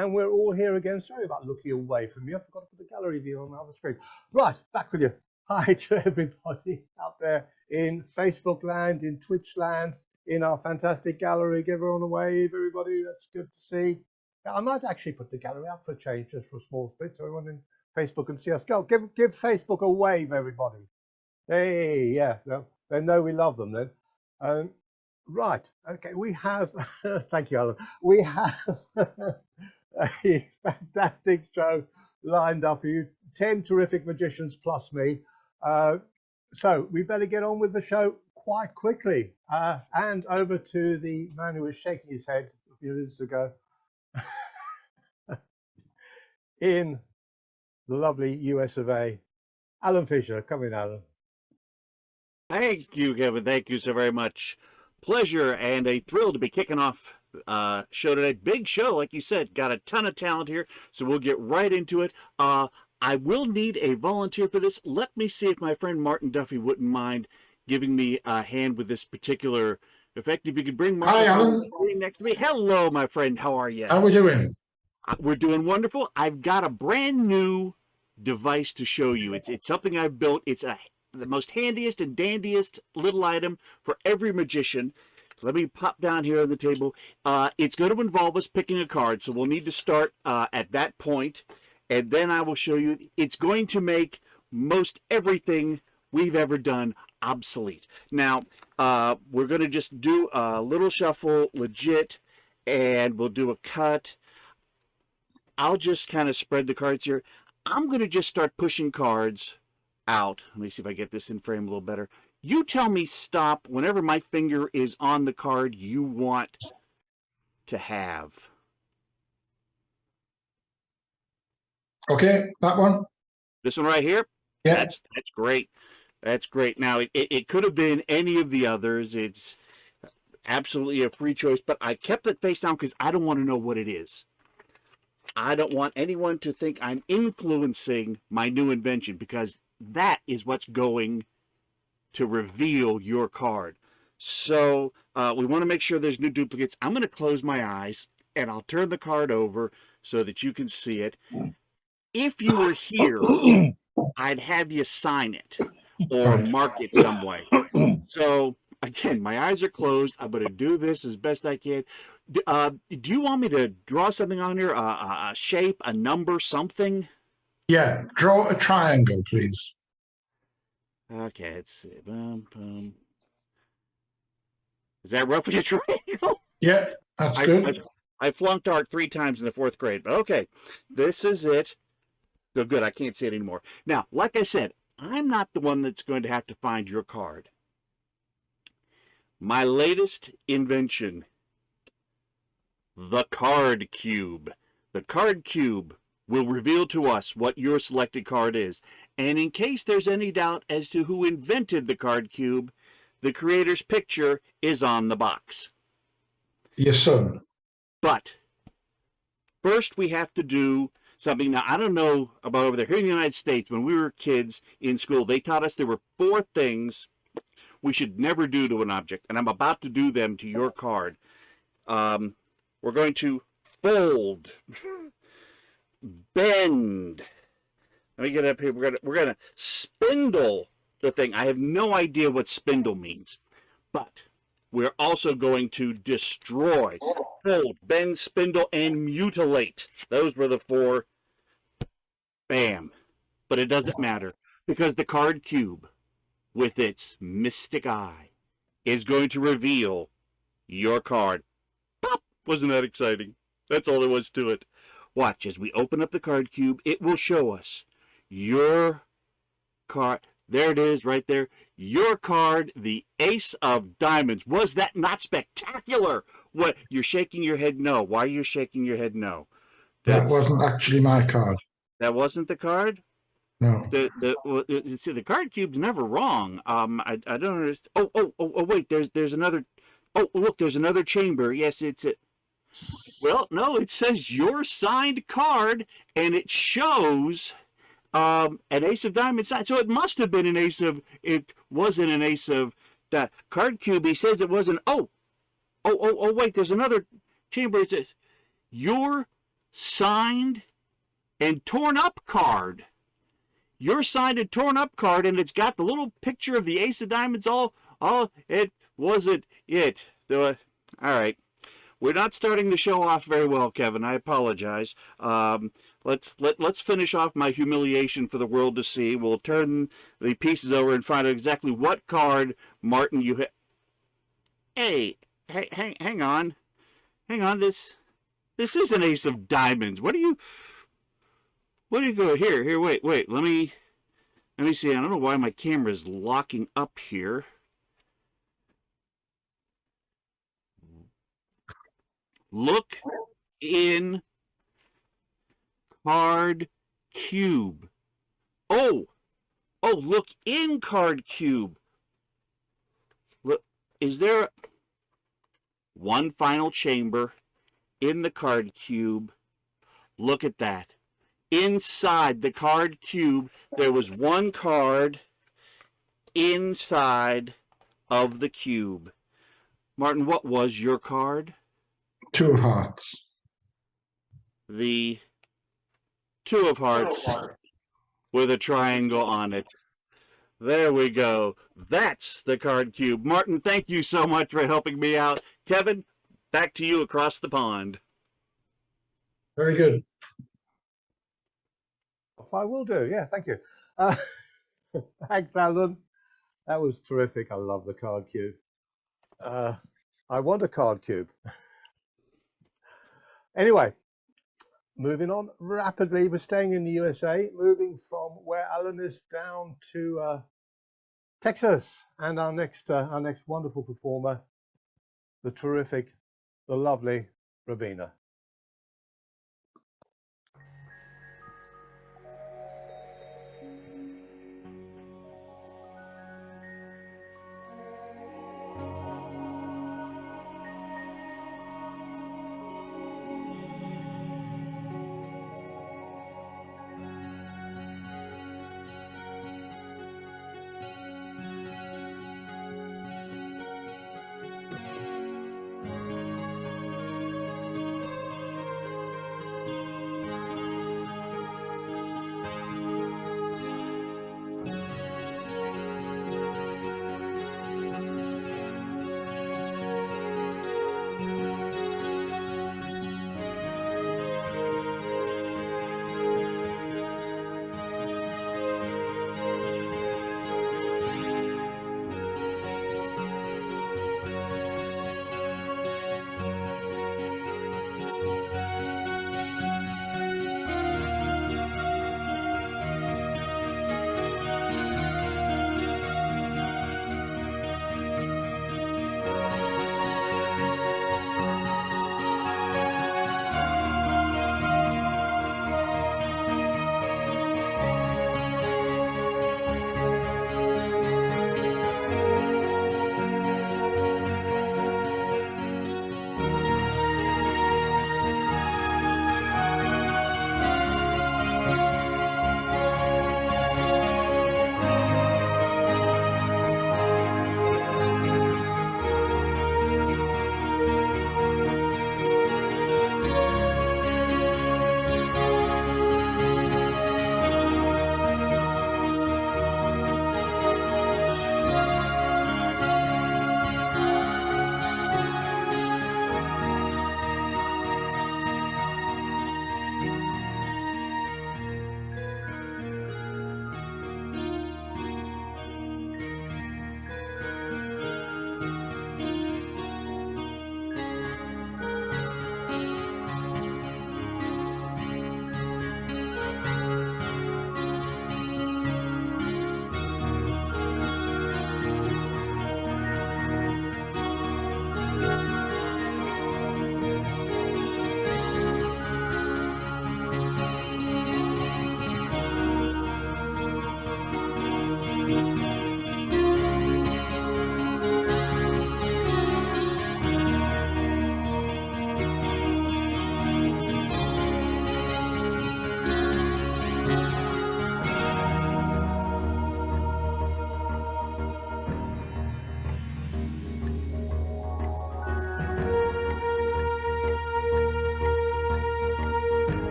and we're all here again. Sorry about looking away from you. I forgot to put the gallery view on the other screen. Right, back with you. Hi to everybody out there in Facebook land, in Twitch land, in our fantastic gallery. Give everyone a wave, everybody. That's good to see. I might actually put the gallery up for a change, just for a small bit, so everyone in Facebook can see us. Go, give Facebook a wave, everybody. Hey, yeah, they know we love them then. Right, okay, we have, thank you, Alan. We have a fantastic show lined up for you. 10 terrific magicians plus me. So we better get on with the show quite quickly. And over to the man who was shaking his head a few minutes ago in the lovely US of A, Alan Fisher. Come in, Alan. Thank you, Kevin. Thank you so very much. Pleasure and a thrill to be kicking off show today. Big show, like you said. Got a ton of talent here, so we'll get right into it. I will need a volunteer for this. Let me see if my friend Martin Duffy wouldn't mind giving me a hand with this particular effect. If you could bring Martin next to me. Hello, my friend. How are you? How are we doing? We're doing wonderful. I've got a brand new device to show you. It's something I've built. It's the most handiest and dandiest little item for every magician. Let me pop down here on the table. It's going to involve us picking a card, so we'll need to start at that point, and then I will show you. It's going to make most everything we've ever done obsolete. Now, we're going to just do a little shuffle, legit, and we'll do a cut. I'll just kind of spread the cards here. I'm going to just start pushing cards out. Let me see if I get this in frame a little better. You tell me stop whenever my finger is on the card you want to have. Okay, that one. This one right here? Yeah. That's great. That's great. Now, it could have been any of the others. It's absolutely a free choice, but I kept it face down because I don't want to know what it is. I don't want anyone to think I'm influencing my new invention, because that is what's going to reveal your card. So we want to make sure there's no duplicates. I'm going to close my eyes and I'll turn the card over so that you can see it. If you were here, I'd have you sign it or mark it some way. So again, my eyes are closed. I'm going to do this as best I can. Do you want me to draw something on here? A shape, a number, something? Yeah, draw a triangle, please. Okay, let's see. Boom, boom. Is that roughly a triangle? Yeah, that's good. I flunked art 3 times in the 4th grade, but okay. This is it. So good, I can't see it anymore. Now, like I said, I'm not the one that's going to have to find your card. My latest invention, the card cube. The card cube will reveal to us what your selected card is. And in case there's any doubt as to who invented the card cube, the creator's picture is on the box. Your son. But first we have to do something. Now, I don't know about over there. Here in the United States, when we were kids in school, they taught us there were 4 things we should never do to an object. And I'm about to do them to your card. We're going to fold, bend. Let me get up here. We're gonna spindle the thing. I have no idea what spindle means, but we're also going to destroy, fold, bend, spindle, and mutilate. Those were the 4. Bam. But it doesn't matter, because the card cube, with its mystic eye, is going to reveal your card. Pop! Wasn't that exciting? That's all there was to it. Watch, as we open up the card cube, it will show us your card. There it is, right there. Your card, the Ace of Diamonds. Was that not spectacular? What? You're shaking your head no. Why are you shaking your head no? That wasn't actually my card. That wasn't the card? No. See, the card cube's never wrong. I don't understand. Oh, wait, there's another. Oh, look, there's another chamber. Yes, it's it. Well, no, it says your signed card, and it shows an Ace of Diamonds signed. So it must have been an Ace of. It wasn't an Ace of the card cube. He says it wasn't. Oh, wait, there's another chamber. It says your signed and torn up card. Your signed and torn up card, and it's got the little picture of the ace of diamonds. All it wasn't it. All right. We're not starting the show off very well, Kevin. I apologize. Let's finish off my humiliation for the world to see. We'll turn the pieces over and find out exactly what card, Martin, you hit. Hey, hang on. This is an ace of diamonds. What are you going here? Wait. Let me see. I don't know why my camera is locking up here. Look in card cube. Oh, look in card cube. Look, is there one final chamber in the card cube? Look at that. Inside the card cube, there was one card inside of the cube. Martin, what was your card? 2 of hearts. The 2 of hearts with a triangle on it. There we go. That's the card cube. Martin, thank you so much for helping me out. Kevin, back to you across the pond. Very good. I will do. Yeah, thank you. Thanks, Alan. That was terrific. I love the card cube. I want a card cube. Anyway, moving on rapidly. We're staying in the USA, moving from where Alan is down to Texas, and our next wonderful performer, the terrific, the lovely Robina.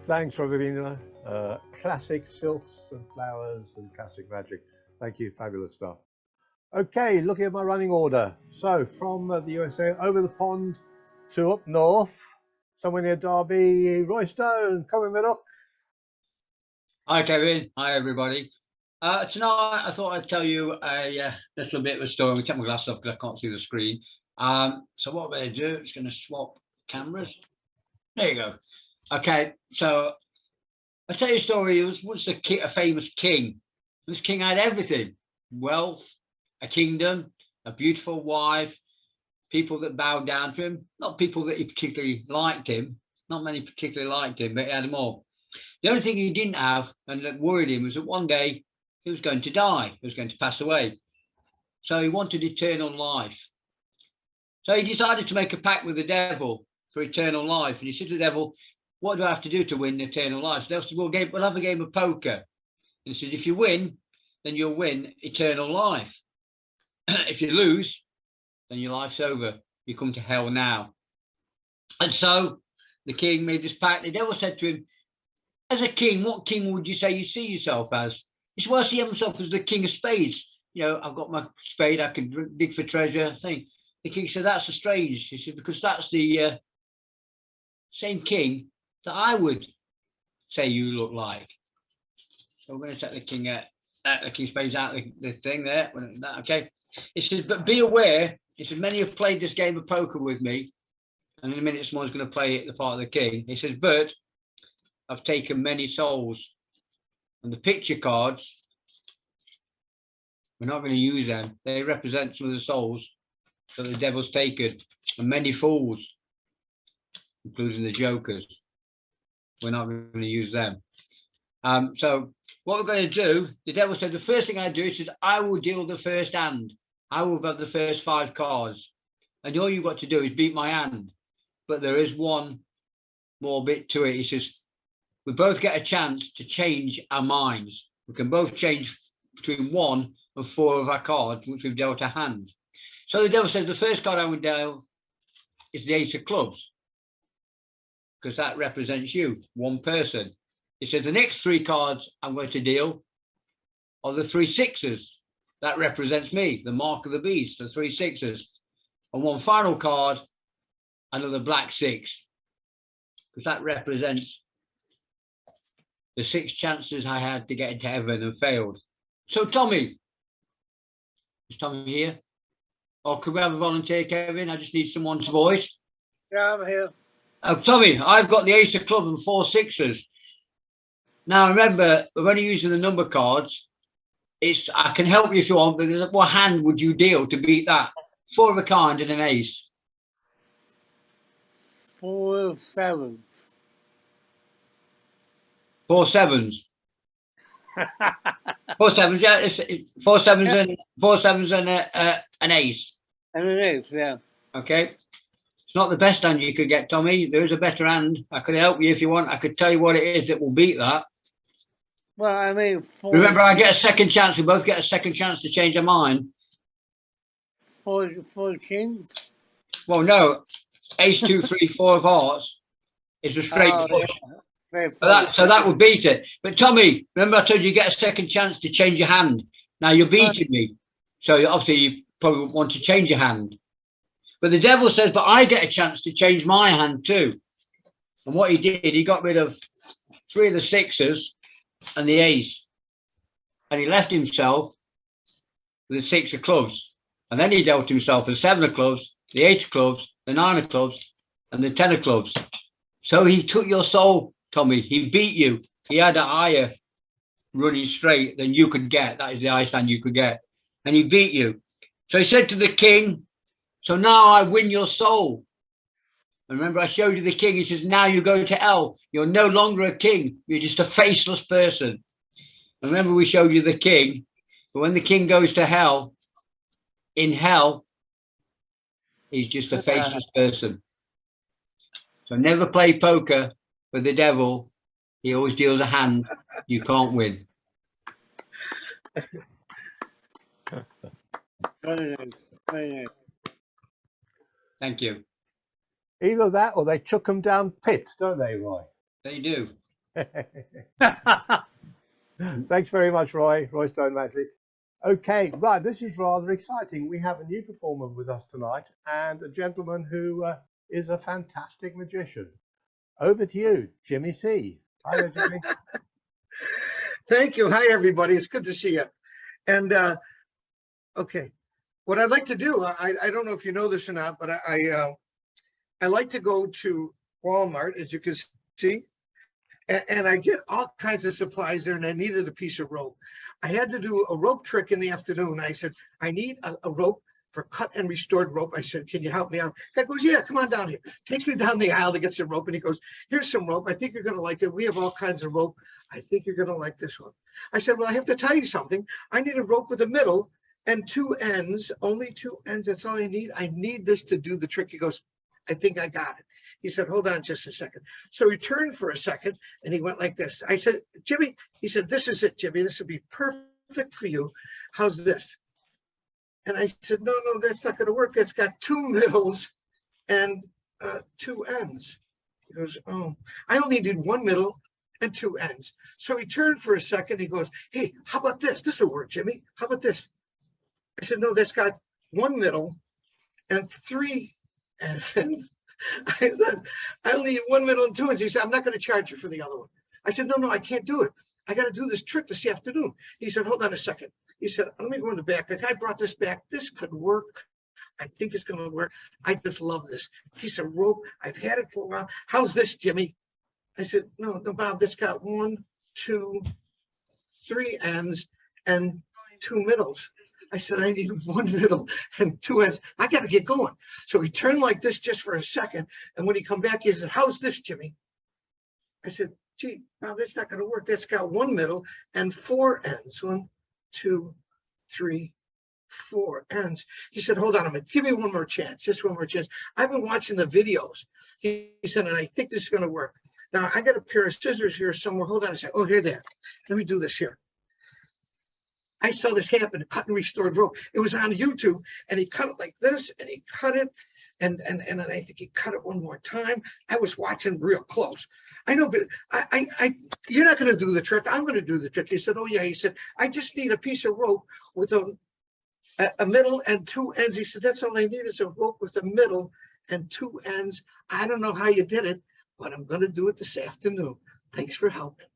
Thanks, Robina. Classic silks and flowers and classic magic. Thank you, fabulous stuff. Okay, looking at my running order. So from the USA over the pond to up north, somewhere near Derby, Roy Stone, coming with up. Hi, Kevin. Hi, everybody. Tonight, I thought I'd tell you a little bit of a story. I'm going to take my glasses off because I can't see the screen. So what I'm going to do is going to swap cameras. There you go. Okay, so I'll tell you a story. It was once a famous king. This king had everything: wealth, a kingdom, a beautiful wife, people that bowed down to him. Not people that he particularly liked him. Not many particularly liked him, but he had them all. The only thing he didn't have, and that worried him, was that one day he was going to die. He was going to pass away. So he wanted eternal life. So he decided to make a pact with the devil for eternal life. And he said to the devil, "What do I have to do to win eternal life?" So the devil said, "We'll have a game of poker." And he said, "If you win, then you'll win eternal life. If you lose, then your life's over. You come to hell now." And so the king made this pact. The devil said to him, "As a king, what king would you say you see yourself as?" He said, "Well, I see himself as the king of spades. You know, I've got my spade, I can dig for treasure thing." The king said, "That's strange." He said, "Because that's the same king that I would say you look like." So we're going to set the king the king spades out the thing there. Okay. He says, "But be aware," he said, "many have played this game of poker with me, and in a minute someone's going to play the part of the king." He says, "But I've taken many souls, and the picture cards, we're not going to use them. They represent some of the souls that the devil's taken, and many fools, including the jokers. We're not going to use them." So what we're going to do, the devil said, the first thing I do, he says, "I will deal the first hand. I will have the first 5 cards. And all you've got to do is beat my hand. But there is one more bit to it." He says, "We both get a chance to change our minds. We can both change between 1 and 4 of our cards, which we've dealt a hand." So the devil says, the first card I would deal is the Ace of Clubs, because that represents you, one person. He says, the next 3 cards I'm going to deal are the 3 sixes. That represents me, the mark of the beast, the 3 sixes. And one final card, another black 6, because that represents the 6 chances I had to get into heaven and failed. So Tommy, is Tommy here? Or could we have a volunteer, Kevin? I just need someone's voice. Yeah, I'm here. Tommy, I've got the Ace of Clubs and 4 sixes. Now remember, we're only using the number cards. I can help you if you want, but what hand would you deal to beat that? 4 of a kind and an ace. 4 sevens. 4 sevens. 4 sevens, yeah. It's 4 sevens and 4 sevens and an ace. And an ace, yeah. Okay. It's not the best hand you could get, Tommy. There is a better hand. I could help you if you want. I could tell you what it is that will beat that. Well, I mean, 4. Remember, I get a second chance. We both get a second chance to change our mind. 4 kings. Well, no. Ace, 2, 3, 4 of hearts is a straight push. Yeah. So that would beat it. But Tommy, remember I told you get a second chance to change your hand. Now you're beating me. So obviously you probably want to change your hand. But the devil says, but I get a chance to change my hand too. And what he did, he got rid of 3 of the sixes and the ace. And he left himself with the 6 of clubs. And then he dealt himself the 7 of clubs, the 8 of clubs, the 9 of clubs, and the 10 of clubs. So he took your soul, Tommy. He beat you. He had a higher running straight than you could get. That is the highest hand you could get. And he beat you. So he said to the king, so now I win your soul. And remember, I showed you the king. He says, now you go to hell. You're no longer a king. You're just a faceless person. And remember, we showed you the king. But when the king goes to hell, in hell, he's just a faceless person. So never play poker with the devil. He always deals a hand you can't win. Very nice. Very nice. Thank you. Either that or they chuck them down pit, don't they, Roy? They do. Thanks very much, Roy. Roy Stone Magic. Okay, right. This is rather exciting. We have a new performer with us tonight, and a gentleman who is a fantastic magician. Over to you, Jimmy C. Hi there, Jimmy. Thank you. Hi, everybody. It's good to see you. And okay, what I'd like to do, I don't know if you know this or not, but I like to go to Walmart, as you can see, and I get all kinds of supplies there, and I needed a piece of rope. I had to do a rope trick in the afternoon. I said, I need a rope for cut and restored rope. I said, can you help me out? Guy goes, yeah, come on down here. Takes me down the aisle to get some rope, and he goes, here's some rope. I think you're going to like it. We have all kinds of rope. I think you're going to like this one. I said, well, I have to tell you something. I need a rope with a middle and two ends, only two ends. That's all I need. I need this to do the trick. He goes, I think I got it. He said, hold on just a second. So he turned for a second and he went like this. I said, Jimmy, he said, this is it, Jimmy. This would be perfect for you. How's this? And I said, no, that's not going to work. That's got two middles and two ends. He goes, oh, I only need one middle and two ends. So he turned for a second. He goes, hey, how about this? This will work, Jimmy. How about this? I said, no, that's got one middle and three ends. I said, I only need one middle and two ends. He said, I'm not going to charge you for the other one. I said, no, I can't do it. I got to do this trick this afternoon. He said, hold on a second. He said, let me go in the back. The guy brought this back. This could work. I think it's going to work. I just love this piece of rope. I've had it for a while. How's this, Jimmy? I said, no, Bob, this got 1, 2, 3 ends and two middles. I said, I need one middle and two ends. I got to get going. So he turned like this just for a second. And when he come back, he said, how's this, Jimmy? I said, gee, now that's not going to work. That's got one middle and 4 ends. 1, 2, 3, 4 ends. He said, hold on a minute. Give me one more chance. Just one more chance. I've been watching the videos. He said, and I think this is going to work. Now, I got a pair of scissors here somewhere. Hold on a second. Oh, here they are. Let me do this here. I saw this happen, cut and restored rope. It was on YouTube, and he cut it like this, and he cut it, and I think he cut it one more time. I was watching real close. I know, but you're not going to do the trick. I'm going to do the trick. He said, oh, yeah. He said, I just need a piece of rope with a middle and 2 ends. He said, that's all I need is a rope with a middle and 2 ends. I don't know how you did it, but I'm going to do it this afternoon. Thanks for helping.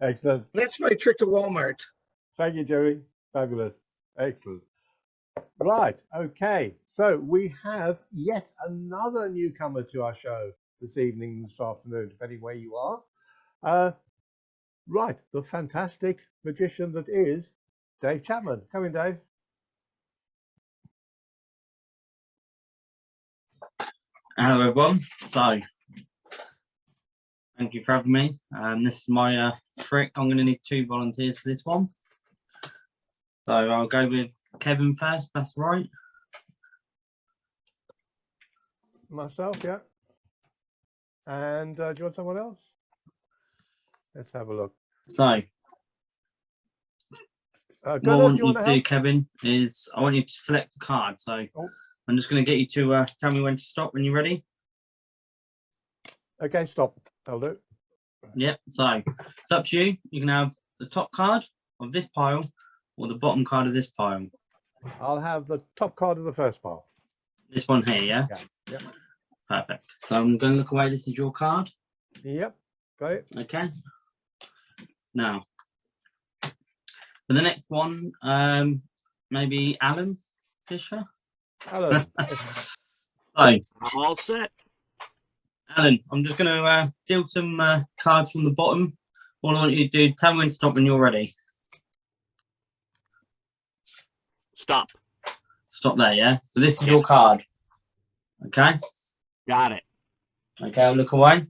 Excellent. That's my trick to Walmart. Thank you, Joey. Fabulous. Excellent. Right. Okay. So we have yet another newcomer to our show this evening, this afternoon, depending where you are. Right. The fantastic magician that is Dave Chapman. Come in, Dave. Hello, everyone. So, thank you for having me. This is my trick. I'm going to need 2 volunteers for this one. So I'll go with Kevin first. That's right. Myself, yeah. And do you want someone else? Let's have a look. So, what I want you to do, Kevin, is I want you to select a card. So I'm just going to get you to tell me when to stop when you're ready. Okay, stop. I'll do. Yep. So it's up to you. You can have the top card of this pile or the bottom card of this pile. I'll have the top card of the first pile. This one here, yeah? Yep. Perfect. So I'm going to look away. This is your card. Yep. Got it. Okay. Now, for the next one, maybe Alan Fisher. Alan. I'm all set. Alan, I'm just going to deal some cards from the bottom. All I want you to do, tell me when to stop when you're ready. Stop. Stop there, yeah? So this is your card. Okay? Got it. Okay, I'll look away.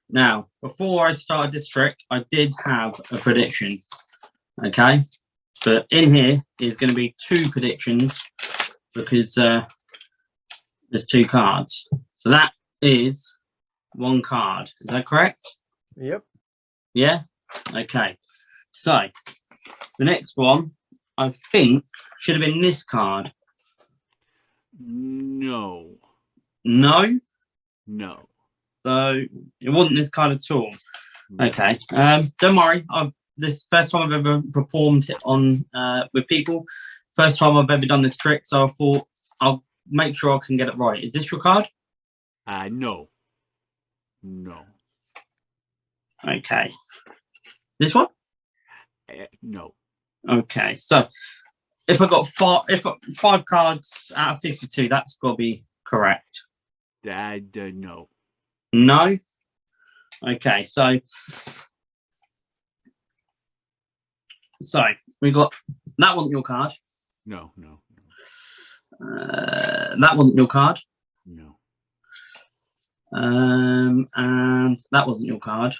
Now, before I started this trick, I did have a prediction. Okay? But in here is going to be 2 predictions because there's 2 cards. So that is 1 card. Is that correct? Yep. Yeah? Okay. So, the next one, I think, should have been this card. No. No. No. So it wasn't this card at all. No. Okay. Don't worry. This first time I've ever performed it on with people. First time I've ever done this trick. So I thought I'll make sure I can get it right. Is this your card? No. No. Okay. This one? No. Okay. So if I got five cards out of 52, that's got to be correct. No. No. Okay. So we got that wasn't your card. No. No. That wasn't your card. No. And that wasn't your card.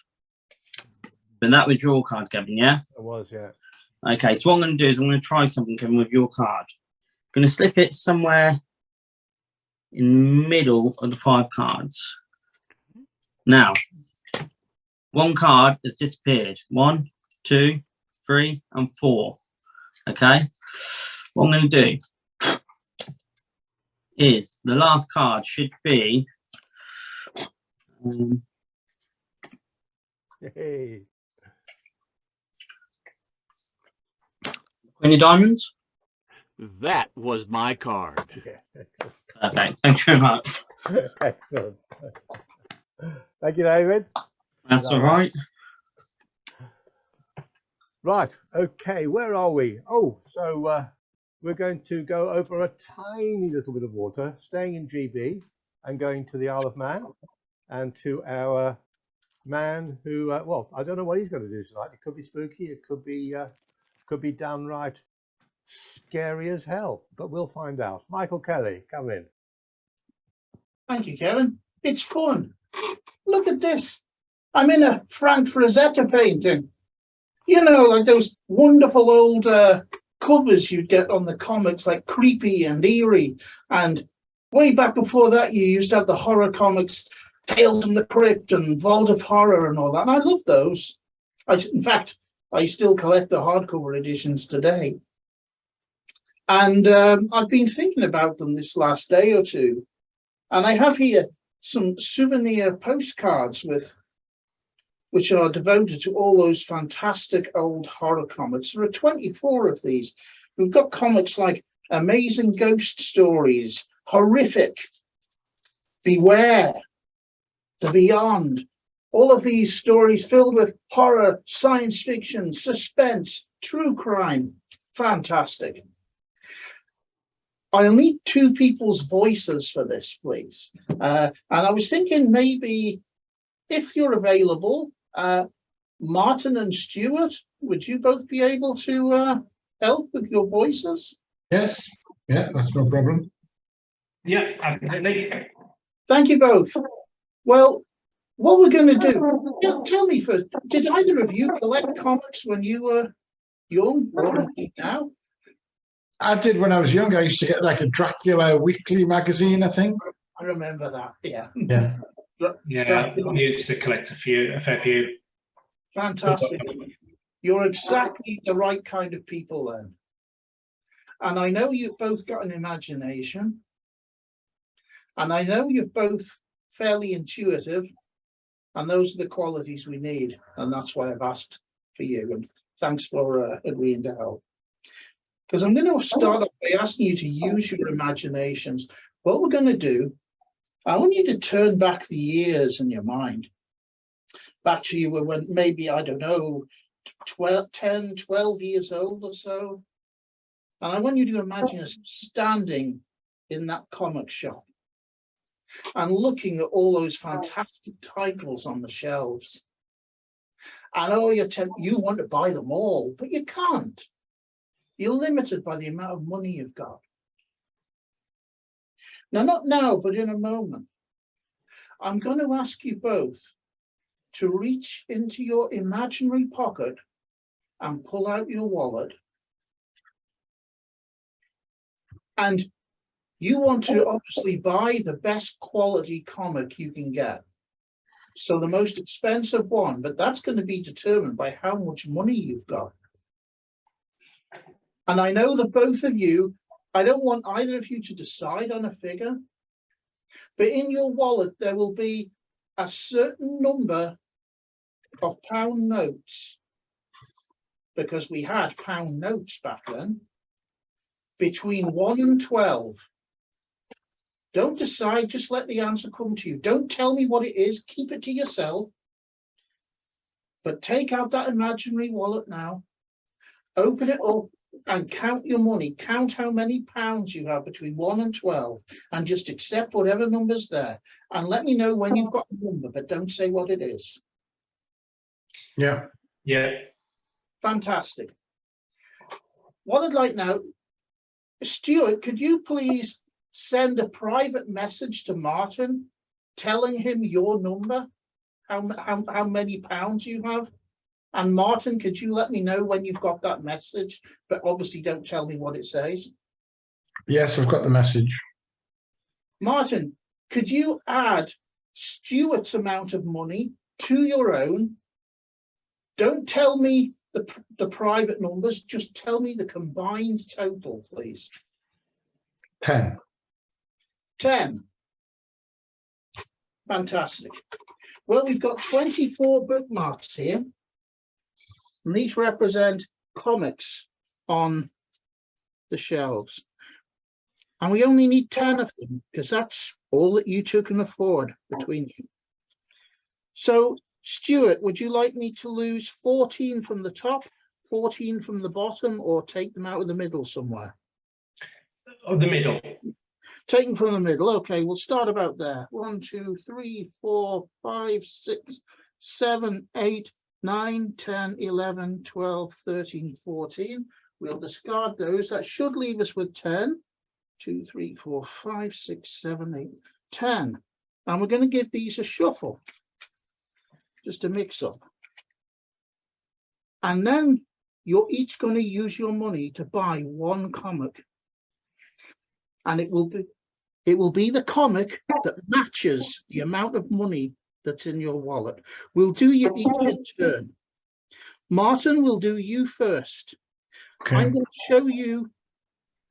But that was your card, Kevin, yeah? It was, yeah. Okay, so what I'm going to do is I'm going to try something, Kevin, with your card. I'm going to slip it somewhere in the middle of the 5 cards. Now, 1 card has disappeared. 1, 2, 3, and 4. Okay? What I'm going to do is the last card should be Hey. Queen of Diamonds. That was my card. Yeah, excellent. Perfect. Thank you very much. Excellent. Thank you, David. That's all right. Right, okay, where are we? Oh, so we're going to go over a tiny little bit of water, staying in GB and going to the Isle of Man and to our man who, well, I don't know what he's going to do tonight. It could be spooky, it could be downright scary as hell, but we'll find out. Michael Kelly, come in. Thank you, Kevin. It's fun. Look at this. I'm in a Frank Frazetta painting. You know, like those wonderful old covers you'd get on the comics, like Creepy and Eerie. And way back before that, you used to have the horror comics, Tales from the Crypt and Vault of Horror and all that. And I love those. In fact, I still collect the hardcover editions today. And I've been thinking about them this last day or two. And I have here some souvenir postcards which are devoted to all those fantastic old horror comics. There are 24 of these. We've got comics like Amazing Ghost Stories, Horrific, Beware, The Beyond. All of these stories filled with horror, science fiction, suspense, true crime. Fantastic. I'll need 2 people's voices for this, please. And I was thinking maybe if you're available, Martin and Stuart, would you both be able to help with your voices? Yes, yeah, that's no problem. Yeah, absolutely. Thank you both. Well, what we're going to do, tell me first, did either of you collect comics when you were young or now? I did when I was young. I used to get like a Dracula weekly magazine, I think. I remember that, yeah. Yeah. Yeah, I used to collect a fair few. Fantastic. You're exactly the right kind of people then. And I know you've both got an imagination. And I know you're both fairly intuitive. And those are the qualities we need. And that's why I've asked for you. And thanks for agreeing to help. Because I'm going to start off by asking you to use your imaginations. What we're going to do, I want you to turn back the years in your mind. Back to you when maybe, I don't know, 10, 12 years old or so. And I want you to imagine us standing in that comic shop and looking at all those fantastic titles on the shelves. And oh, you want to buy them all, but you can't. You're limited by the amount of money you've got. Now, not now, but in a moment, I'm going to ask you both to reach into your imaginary pocket and pull out your wallet. And you want to obviously buy the best quality comic you can get. So the most expensive one, but that's going to be determined by how much money you've got. And I know that both of you, I don't want either of you to decide on a figure. But in your wallet, there will be a certain number of pound notes, because we had pound notes back then, between 1 and 12. Don't decide, just let the answer come to you. Don't tell me what it is, keep it to yourself. But take out that imaginary wallet now, open it up and count your money. Count how many pounds you have between 1 and 12 and just accept whatever number's there. And let me know when you've got the number, but don't say what it is. Yeah. Yeah. Fantastic. What I'd like now, Stuart, could you please send a private message to Martin telling him your number, how many pounds you have? And Martin, could you let me know when you've got that message? But obviously don't tell me what it says. Yes, I've got the message. Martin, could you add Stuart's amount of money to your own? Don't tell me the private numbers, just tell me the combined total, please. 10. 10. Fantastic. Well, we've got 24 bookmarks here, and these represent comics on the shelves. And we only need 10 of them, because that's all that you two can afford between you. So, Stuart, would you like me to lose 14 from the top, 14 from the bottom, or take them out of the middle somewhere? Of the middle. Take them from the middle. Okay, we'll start about there. 1, 2, 3, 4, 5, 6, 7, 8, 9, 10, 11, 12, 13, 14. We'll discard those. That should leave us with 10. 2, 3, 4, 5, 6, 7, 8, 10. And we're going to give these a shuffle, just a mix up. And then you're each going to use your money to buy one comic. And it will be the comic that matches the amount of money that's in your wallet. We'll do you each in turn. Martin, will do you first. Okay. I'm going to show you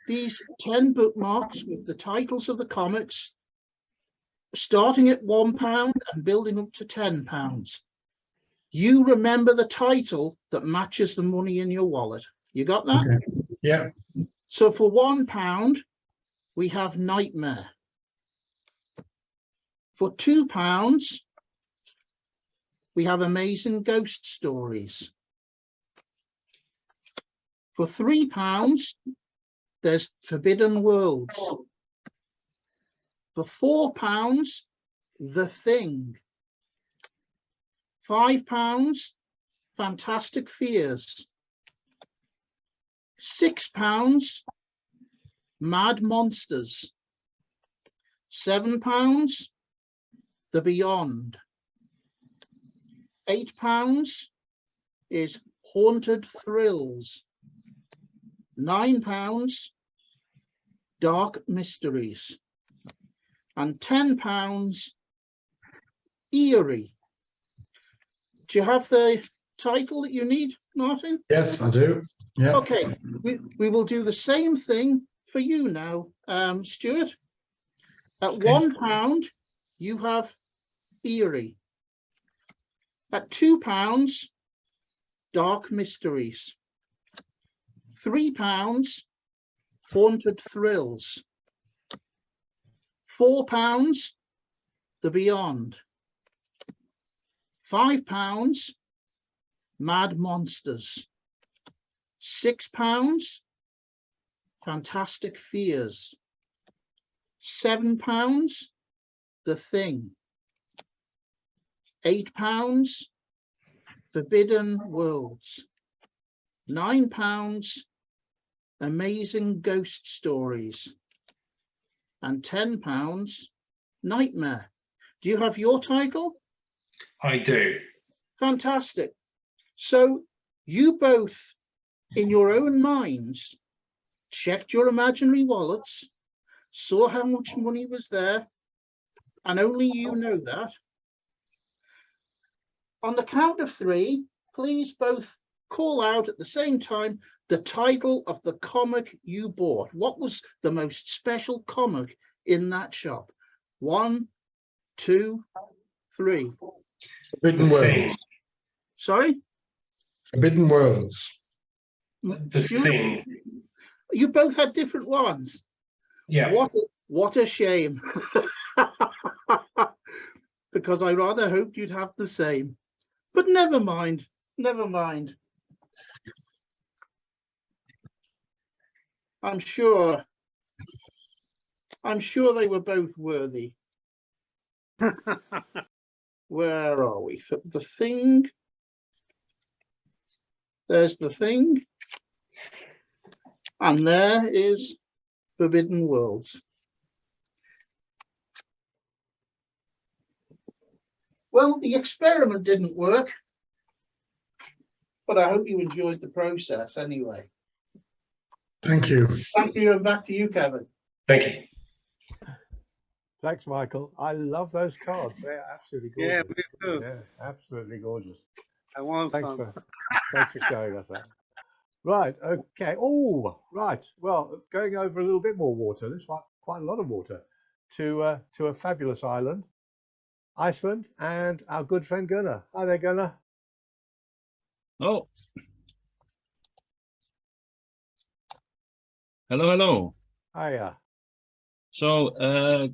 these 10 bookmarks with the titles of the comics, starting at £1 and building up to £10. You remember the title that matches the money in your wallet. You got that? Okay. Yeah. So for £1, we have Nightmare. For £2, we have Amazing Ghost Stories. For £3, there's Forbidden Worlds. For £4, The Thing. £5, Fantastic Fears. £6, Mad Monsters. £7, The Beyond. £8 is Haunted Thrills. £9, Dark Mysteries. And £10, Eerie. Do you have the title that you need, Martin? Yes, I do. Yeah. Okay, we will do the same thing for you now, Stuart. At £1, you have Eerie. At £2, Dark Mysteries. £3, Haunted Thrills. £4, The Beyond. £5, Mad Monsters. £6, Fantastic Fears. £7, The Thing. £8, Forbidden Worlds. £9, Amazing Ghost Stories. And £10, Nightmare. Do you have your title? I do. Fantastic. So you both, in your own minds, checked your imaginary wallets, saw how much money was there, and only you know that. On the count of 3, please both call out at the same time the title of the comic you bought. What was the most special comic in that shop? 1, 2, 3. Forbidden The Worlds. thing. Sorry? Forbidden Worlds. The Stuart, thing. you both had different ones. Yeah. What a shame. Because I rather hoped you'd have the same. But never mind. Never mind. I'm sure they were both worthy. Where are we? For the thing. There's the thing. And there is Forbidden Worlds. Well, the experiment didn't work, but I hope you enjoyed the process anyway. Thank you. Thank you, and back to you, Kevin. Thank you. Thanks, Michael. I love those cards. They're absolutely gorgeous. Yeah, me too. Yeah, absolutely gorgeous. I want Thanks some. thanks for showing us that. Right, okay. Oh, right. Well, going over a little bit more water. This one, quite a lot of water, to a fabulous island, Iceland, and our good friend Gunnar. Hi there, Gunnar. Oh. Hello, hello. Hiya. So,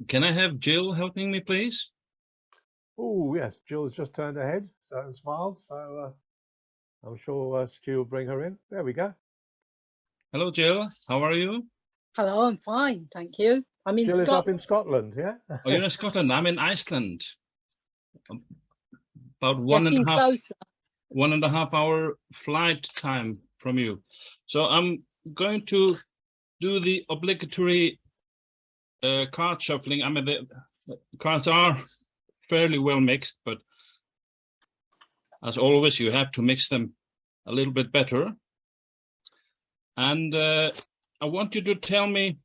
can I have Jill helping me, please? Oh, yes. Jill's just turned her head and smiled. So I'm sure Stu will bring her in. There we go. Hello, Jill. How are you? Hello, I'm fine, thank you. I'm in Jill is up Scotland. in Scotland, yeah? Oh, you're in Scotland. I'm in Iceland. About Getting closer. 1.5 hour flight time from you. So I'm going to do the obligatory card shuffling. I mean, the cards are fairly well mixed, but as always, you have to mix them a little bit better. And I want you to tell me,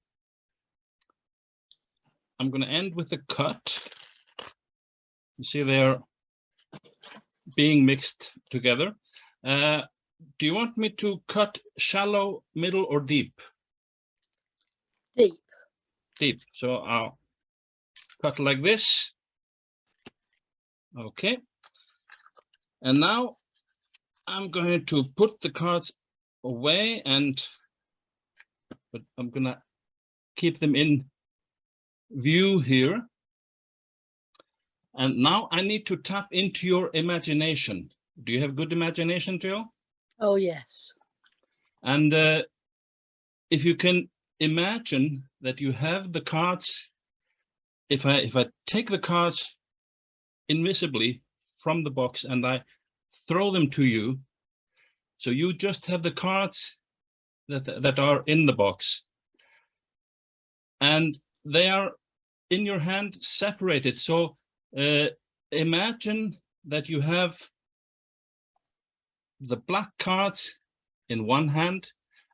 I'm going to end with a cut. You see they're being mixed together. Do you want me to cut shallow, middle, or deep? Deep. Deep. So I'll cut like this. Okay. And now I'm going to put the cards away, but I'm gonna keep them in view here. And now I need to tap into your imagination. Do you have good imagination, Jill? Oh, yes. And if you can imagine that you have the cards, if I take the cards invisibly from the box and I throw them to you, so you just have the cards that are in the box, and they are in your hand separated. So imagine that you have the black cards in one hand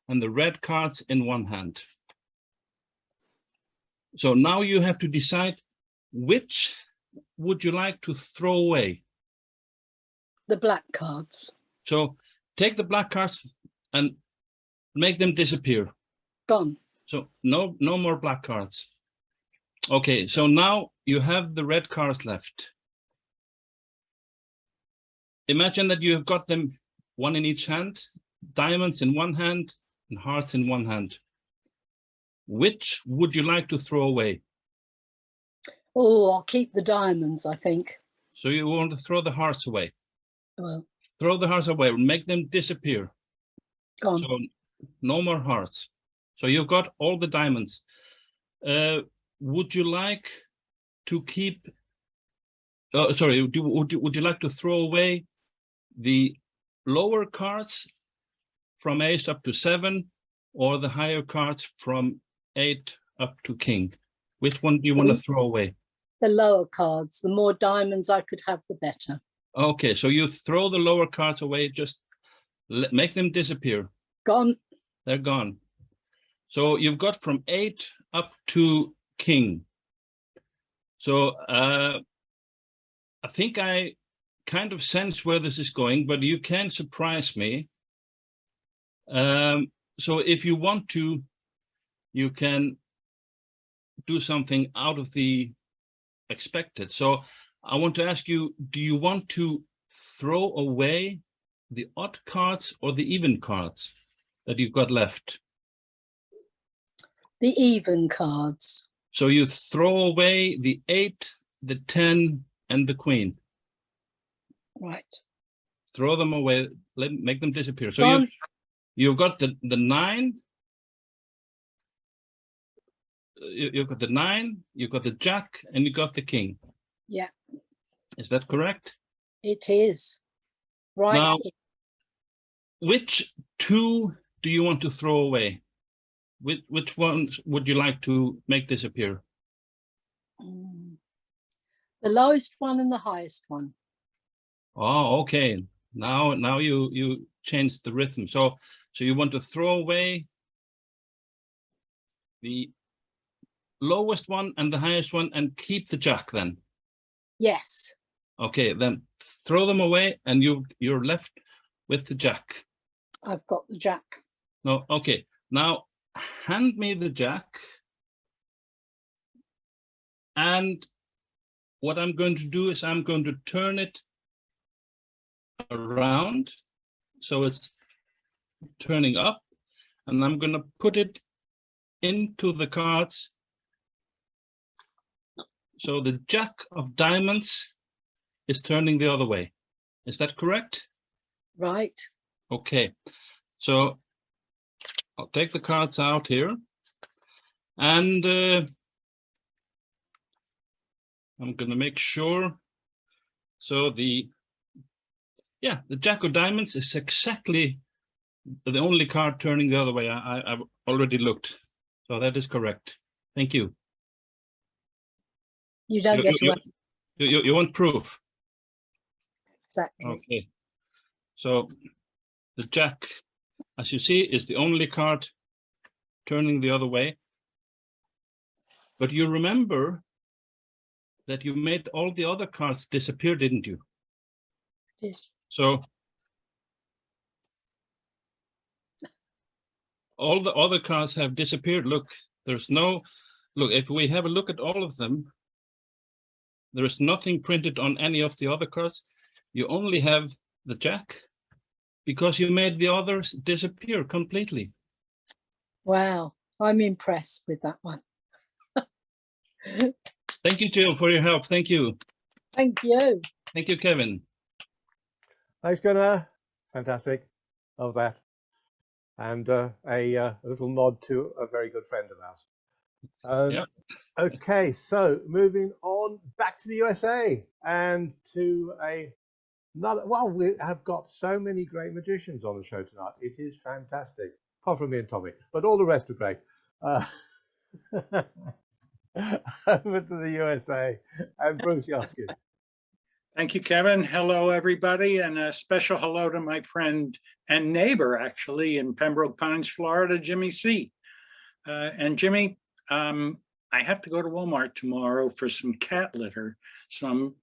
and the red cards in one hand. So now you have to decide which would you like to throw away. The black cards. So take the black cards and make them disappear. Gone. So no more black cards. Okay, so now you have the red cards left. Imagine that you have got them one in each hand, diamonds in one hand and hearts in one hand. Which would you like to throw away? Oh, I'll keep the diamonds, I think. So you want to throw the hearts away? Well, throw the hearts away, make them disappear. Gone. So no more hearts. So you've got all the diamonds. Would you like to keep, sorry, would you like to throw away the lower cards from ace up to 7 or the higher cards from 8 up to king? Which one do you want to throw away? The lower cards. The more diamonds I could have, the better. Okay, so you throw the lower cards away, just make them disappear. Gone. They're gone. So you've got from 8 up to king. So I think I kind of sense where this is going, but you can surprise me. So if you want to, you can do something out of the expected. So I want to ask you, do you want to throw away the odd cards or the even cards that you've got left? The even cards. So you throw away the 8, the 10, and the queen. Right. Throw them away, make them disappear. So you've got the 9. You've got the 9, you've got the jack, and you got the king. Yeah. Is that correct? It is. Right. Now, here. which 2 do you want to throw away? Which ones would you like to make disappear? The lowest one and the highest one. Oh, okay. Now you changed the rhythm. So you want to throw away the lowest one and the highest one and keep the jack then? Yes. Okay, then throw them away and you're left with the jack. I've got the jack. No, okay. Now hand me the jack. And what I'm going to do is I'm going to turn it around. So it's turning up. And I'm going to put it into the cards. So the jack of diamonds is turning the other way. Is that correct? Right. Okay. So I'll take the cards out here. And I'm going to make sure. So the jack of diamonds is exactly the only card turning the other way. I've already looked. So that is correct. Thank you. You don't get away. You want proof? Exactly. Okay. So the jack, as you see, is the only card turning the other way. But you remember that you made all the other cards disappear, didn't you? Yes. So all the other cards have disappeared. Look, there's no, look, if we have a look at all of them, there is nothing printed on any of the other cards. You only have the jack because you made the others disappear completely. Wow, I'm impressed with that one. Thank you, Jill, for your help. Thank you. Thank you. Thank you, Kevin. Thanks, Gunnar. Fantastic. Love that. And a little nod to a very good friend of ours. Yeah. Okay, so moving on back to the USA and to another. Well, we have got so many great magicians on the show tonight. It is fantastic. Apart from me and Tommy, but all the rest are great. Over to the USA and Bruce Yoskin. Thank you, Kevin. Hello, everybody, and a special hello to my friend and neighbor, actually, in Pembroke Pines, Florida, Jimmy C. And Jimmy, I have to go to Walmart tomorrow for some cat litter, so I'm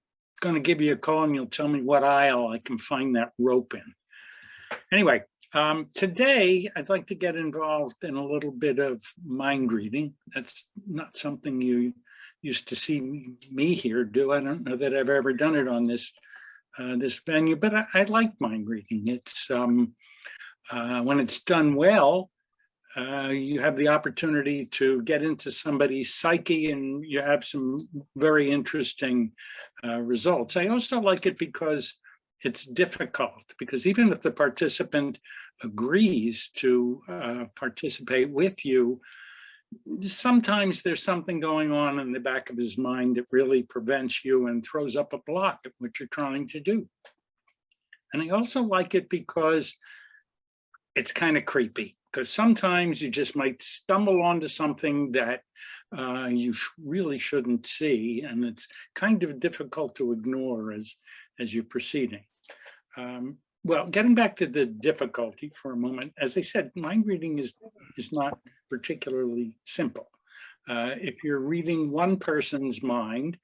going to give you a call and you'll tell me what aisle I can find that rope in. Anyway, today I'd like to get involved in a little bit of mind reading. That's not something you used to see me here do. I don't know that I've ever done it on this this venue, but I like mind reading. It's when it's done well, you have the opportunity to get into somebody's psyche and you have some very interesting results. I also like it because it's difficult, because even if the participant agrees to participate with you, sometimes there's something going on in the back of his mind that really prevents you and throws up a block at what you're trying to do. And I also like it because it's kind of creepy, because sometimes you just might stumble onto something that you really shouldn't see, and it's kind of difficult to ignore as you're proceeding. Well, getting back to the difficulty for a moment, as I said, mind reading is not particularly simple. If you're reading one person's mind,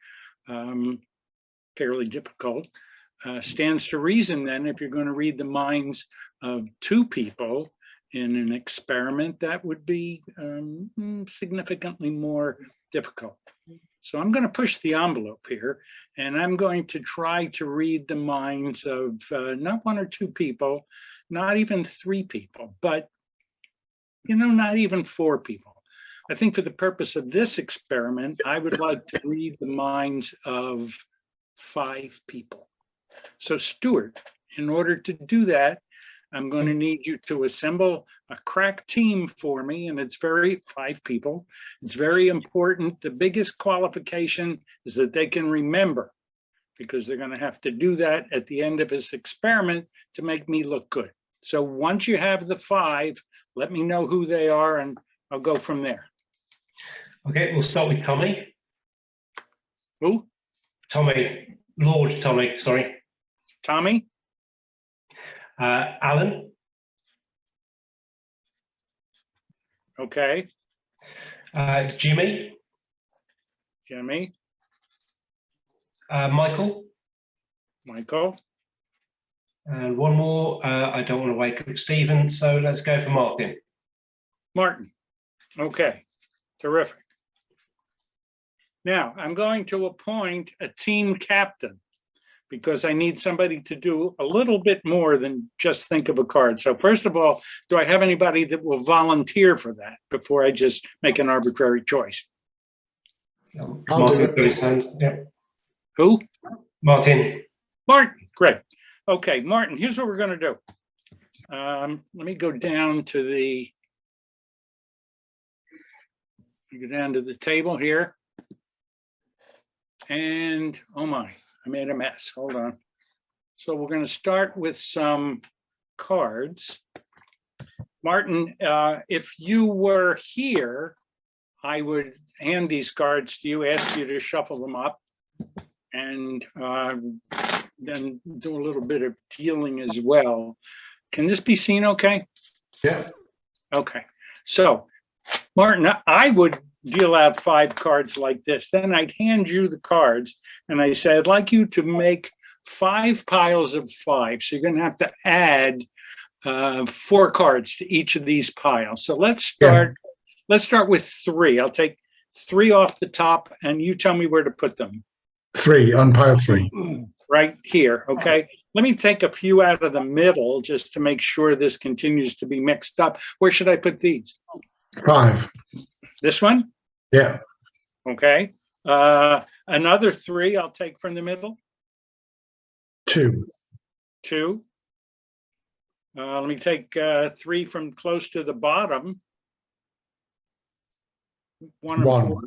fairly difficult. Stands to reason then, if you're going to read the minds of two people in an experiment, that would be significantly more difficult. So I'm going to push the envelope here, and I'm going to try to read the minds of not one or two people, not even three people, but, you know, not even four people. I think for the purpose of this experiment, I would like to read the minds of 5 people. So Stuart, in order to do that, I'm going to need you to assemble a crack team for me, and it's 5 people. It's very important. The biggest qualification is that they can remember, because they're going to have to do that at the end of this experiment to make me look good. So once you have the 5, let me know who they are, and I'll go from there. Okay, we'll start with Tommy. Who? Tommy, Lord Tommy, sorry. Tommy? Alan. Okay. Jimmy. Jimmy. Michael. Michael. And one more. I don't want to wake up Stephen, so let's go for Martin. Martin. Okay. Terrific. Now, I'm going to appoint a team captain, because I need somebody to do a little bit more than just think of a card. So first of all, do I have anybody that will volunteer for that before I just make an arbitrary choice? Martin's got his hand. Yeah. Who? Martin. Martin, great. Okay, Martin, here's what we're going to do. Let me go down to the table here. And oh my, I made a mess. Hold on. So we're going to start with some cards. Martin, if you were here, I would hand these cards to you, ask you to shuffle them up, and then do a little bit of dealing as well. Can this be seen okay? Yeah. Okay. So, Martin, I would deal out 5 cards like this. Then I'd hand you the cards, and I say, I'd like you to make 5 piles of 5. So you're going to have to add 4 cards to each of these piles. So let's start. Yeah. Let's start with 3. I'll take 3 off the top, and you tell me where to put them. 3 on pile 3. Right here. Okay. Let me take a few out of the middle just to make sure this continues to be mixed up. Where should I put these? 5. This one? Yeah. Okay. Another 3 I'll take from the middle. 2. 2. Let me take 3 from close to the bottom. 1 and 4.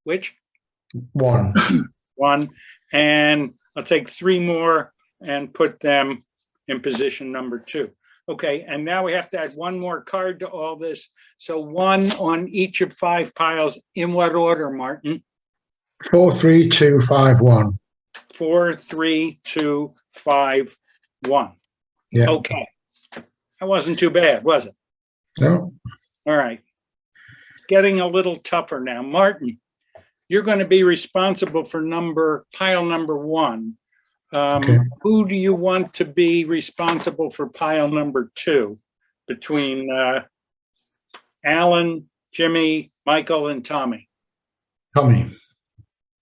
Which? 1. 1. And I'll take 3 more and put them in position number 2. Okay, and now we have to add 1 more card to all this. So 1 on each of 5 piles. In what order, Martin? 4, 3, 2, 5, 1. 4, 3, 2, 5, 1. Yeah. Okay. That wasn't too bad, was it? No. All right. Getting a little tougher now. Martin, you're going to be responsible for pile number 1. Okay. Who do you want to be responsible for pile number 2 between Alan, Jimmy, Michael, and Tommy? Tommy.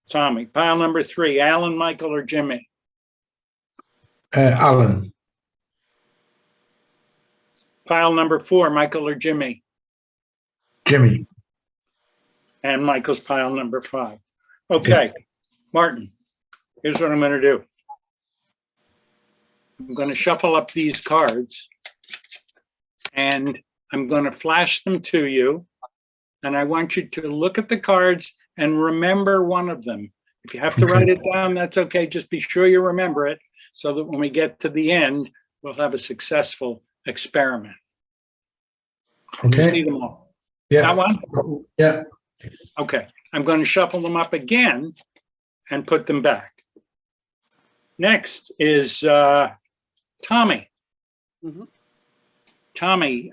Tommy. Pile number 3, Alan, Michael, or Jimmy? Alan. Pile number 4, Michael or Jimmy? Jimmy. And Michael's pile number 5. Okay, yeah. Martin, here's what I'm going to do. I'm going to shuffle up these cards, and I'm going to flash them to you. And I want you to look at the cards and remember one of them. If you have to write it down, that's okay. Just be sure you remember it so that when we get to the end, we'll have a successful experiment. Can you see them all? Yeah. That one? Yeah. Okay. I'm going to shuffle them up again and put them back. Next is Tommy. Mm-hmm. Tommy,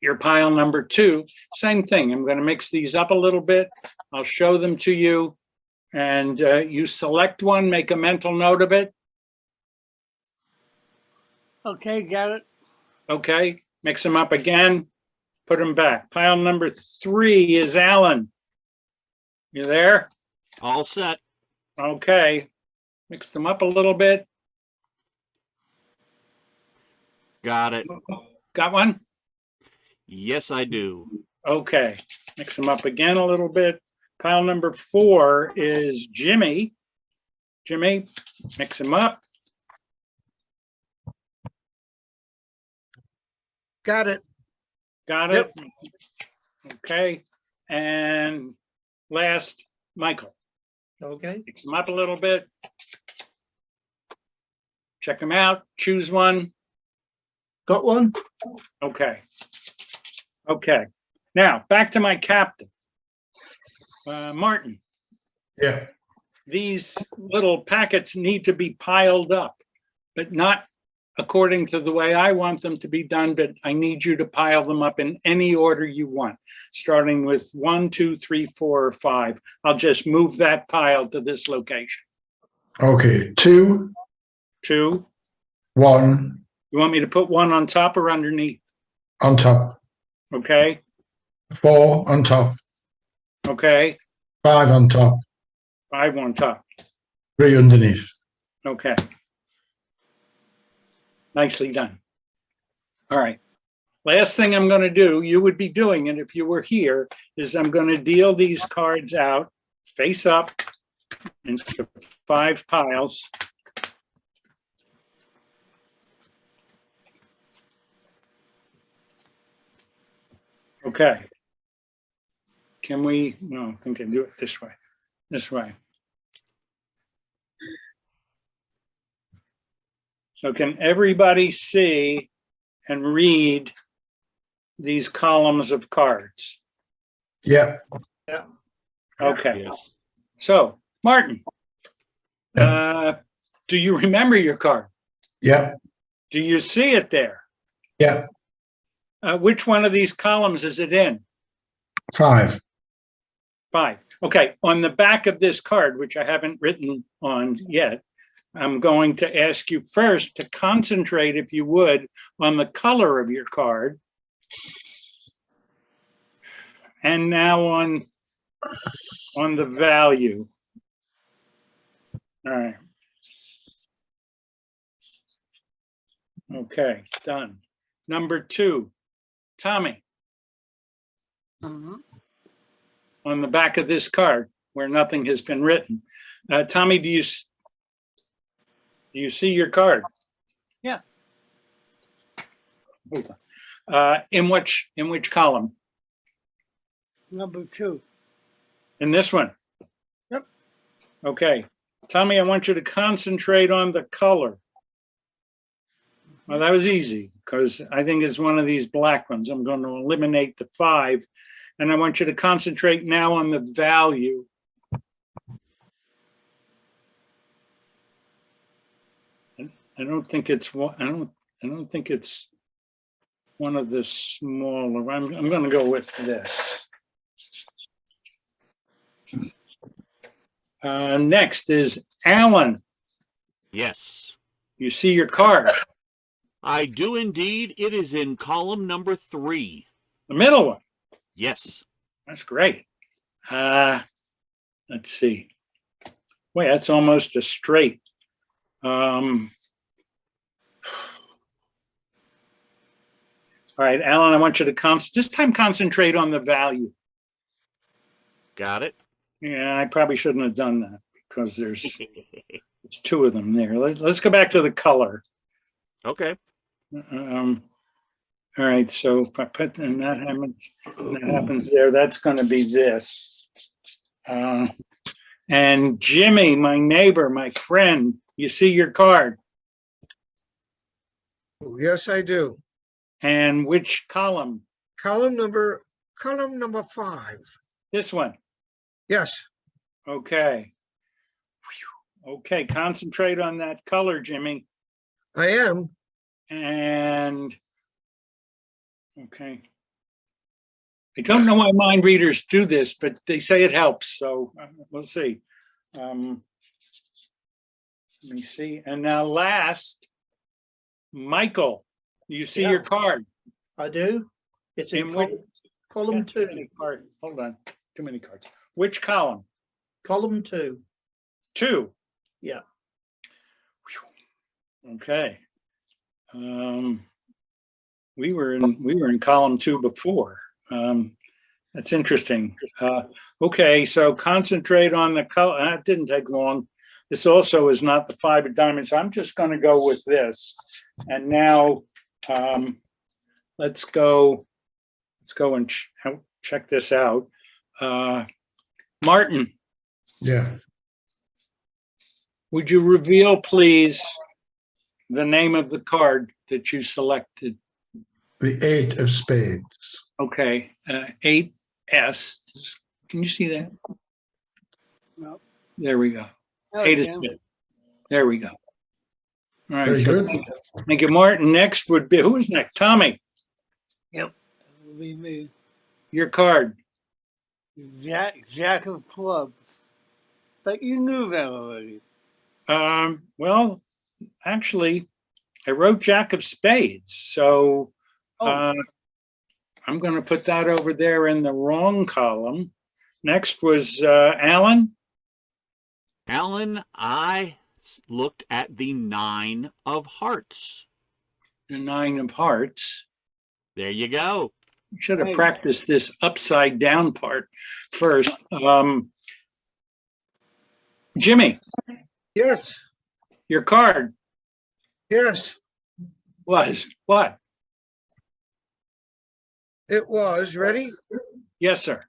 your pile number 2, same thing. I'm going to mix these up a little bit. I'll show them to you, and you select one, make a mental note of it. Okay, got it. Okay, mix them up again, put them back. Pile number 3 is Alan. You there? All set. Okay. Mix them up a little bit. Got it. Got one? Yes, I do. Okay. Mix them up again a little bit. Pile number 4 is Jimmy. Jimmy, mix them up. Got it. Got it? Okay. And last, Michael. Okay. Mix them up a little bit. Check them out. Choose one. Got one? Okay. Okay. Now, back to my captain. Martin, Yeah. these little packets need to be piled up, but not according to the way I want them to be done, but I need you to pile them up in any order you want, starting with 1, 2, 3, 4, or 5. I'll just move that pile to this location. Okay. 2, 2. 1 You want me to put 1 on top or underneath? on top, Okay. 4 on top, Okay. 5 on top, 5 on top. 3 underneath. Okay. Nicely done. All right. Last thing I'm going to do, you would be doing it if you were here, is I'm going to deal these cards out face up into 5 piles. Okay. Can we, no, I think I can do it this way. This way. So can everybody see and read these columns of cards? Yeah. Okay. Yes. So, Martin, do you remember your card? Yeah. Do you see it there? Yeah. Which one of these columns is it in? 5. 5. Okay. On the back of this card, which I haven't written on yet, I'm going to ask you first to concentrate, if you would, on the color of your card. And now on the value. All right. Okay, done. Number 2, Tommy. On the back of this card, where nothing has been written. Tommy, do you see your card? Yeah. Hold on. In which column? Number 2. In this one? Yep. Okay. Tommy, I want you to concentrate on the color. Well, that was easy because I think it's one of these black ones. I'm going to eliminate the 5, and I want you to concentrate now on the value. I don't think it's one. I don't think it's one of the smaller. I'm going to go with this. Next is Alan. Yes. You see your card. I do indeed. It is in column number 3. The middle one. Yes. That's great. Let's see. Wait, that's almost a straight. All right, Alan, I want you to this time concentrate on the value. Got it. Yeah, I probably shouldn't have done that because there's 2 of them there. Let's go back to the color. Okay. All right, so if I put and that happens there, that's going to be this. And Jimmy, my neighbor, my friend, you see your card. Yes, I do. And which column? Column number 5. This one. Yes. Okay. Okay, concentrate on that color, Jimmy. I am. And okay. I don't know why mind readers do this, but they say it helps. So we'll see. Let me see. And now last, Michael, you see your card. I do. It's in column 2. Hold on. Too many cards. Which column? Column 2. 2. Yeah. Okay. We were in column 2 before. That's interesting. Okay, so concentrate on the color. That didn't take long. This also is not the 5 of diamonds. I'm just going to go with this. And now let's go and check this out. Martin. Yeah. Would you reveal, please, the name of the card that you selected? The 8 of spades. Okay, 8S. Can you see that? No. There we go. Oh, 8 yeah. of spades. There we go. All right. Very good. Thank you, Martin. Next would be, who's next? Tommy, Yep. It will be me. your card. Jack of clubs. But you knew that already. Well, actually, I wrote Jack of spades. So I'm going to put that over there in the wrong column. Next was Alan. Alan, I looked at the 9 of hearts. The 9 of hearts. There you go. Should have Nice. practiced this upside down part first. Jimmy, Yes, your card yes, was what? it was. Ready? Yes, sir.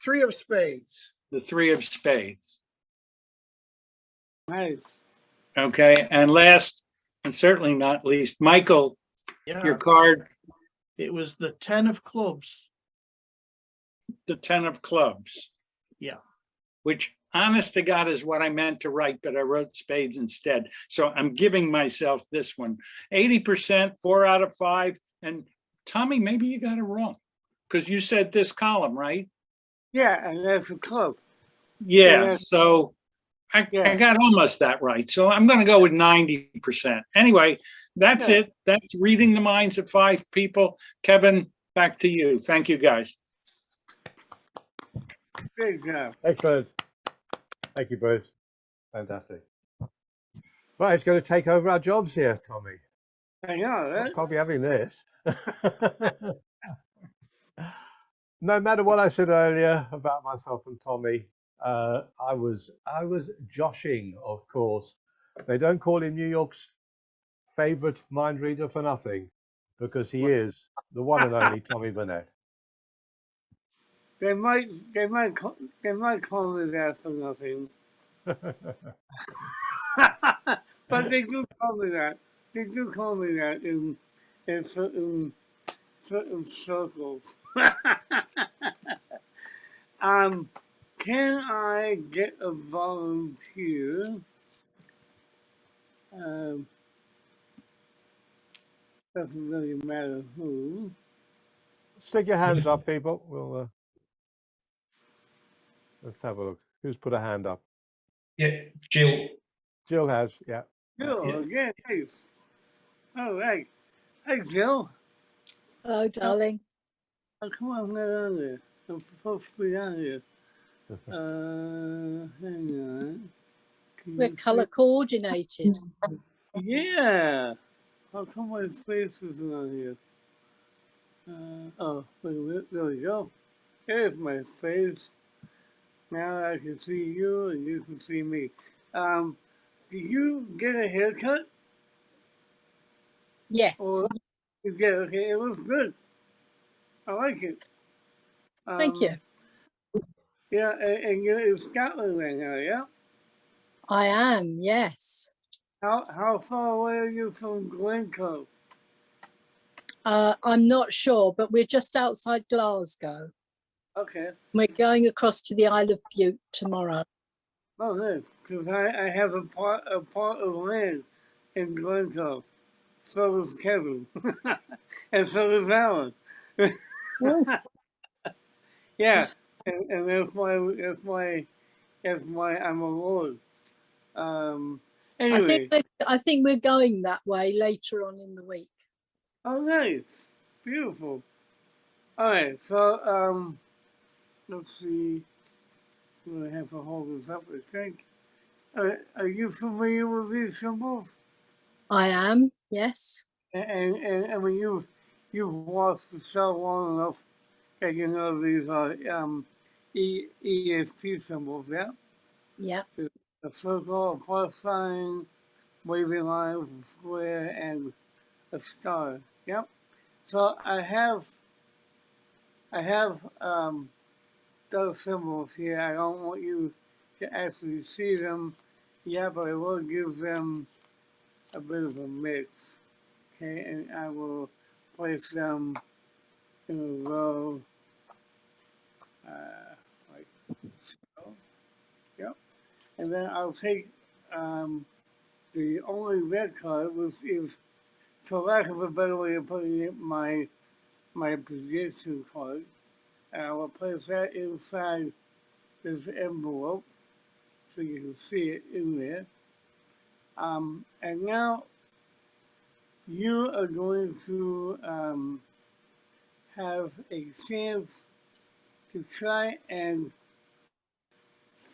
3 of spades. The 3 of spades. Nice. Okay. And last, and certainly not least, Michael, Yeah. your card, It was the 10 of clubs. the 10 of clubs. Yeah. Which, honest to God, is what I meant to write, but I wrote spades instead. So I'm giving myself this one. 80%, 4 out of 5. And Tommy, maybe you got it wrong because you said this column, right? Yeah, and that's a club. Yeah. Yeah. So I got almost that right. So I'm going to go with 90%. Anyway, that's it. That's reading the minds of 5 people. Kevin, back to you. Thank you, guys. Great job. Excellent. Thank you, Bruce. Fantastic. Right, it's going to take over our jobs here, Tommy. I know, right? Can't be having this. No matter what I said earlier about myself and Tommy, I was joshing, of course. They don't call him New York's favorite mind reader for nothing, because he is the one and only Tommy Burnett. They might call me that for nothing. But they do call me that. They do call me that in certain circles. Can I get a volunteer? Doesn't really matter who. Stick your hands up, people. We'll let's have a look. Who's put a hand up? Yeah, Jill. Jill has, yeah. Jill, again, nice. All right. Hey, Jill. Hello, darling. Oh, come on, get on there. I'm supposed to be on here. Hang on. Can We're you colour coordinated. Yeah. How come my face isn't on here? Oh, wait a minute. There we go. There's my face. Now I can see you and you can see me. Did you get a haircut? Yes. Or you get okay? It looks good. I like it. Thank you. Yeah, and you're in Scotland right now, yeah? I am, yes. How far away are you from Glencoe? I'm not sure, but we're just outside Glasgow. Okay. We're going across to the Isle of Bute tomorrow. Oh, nice. Because I have a part of land in Glencoe. So does Kevin. And so does Alan. Yeah. And that's why I'm a lord. Anyway. I think we're going that way later on in the week. Oh, nice. Beautiful. All right. So, let's see. I'm gonna have to hold this up, I think. Are you familiar with these symbols? I am, yes. And I mean, you've watched the show long enough that you know these are ESP symbols, yeah? Yeah. A circle, a plus sign, wavy lines, a square, and a star. Yep. So I have those symbols here. I don't want you to actually see them yet, but I will give them a bit of a mix. Okay, and I will place them in a row like so. Yep. And then I'll take the only red card, which is, for lack of a better way of putting it, my position card. And I will place that inside this envelope so you can see it in there. And now you are going to have a chance to try and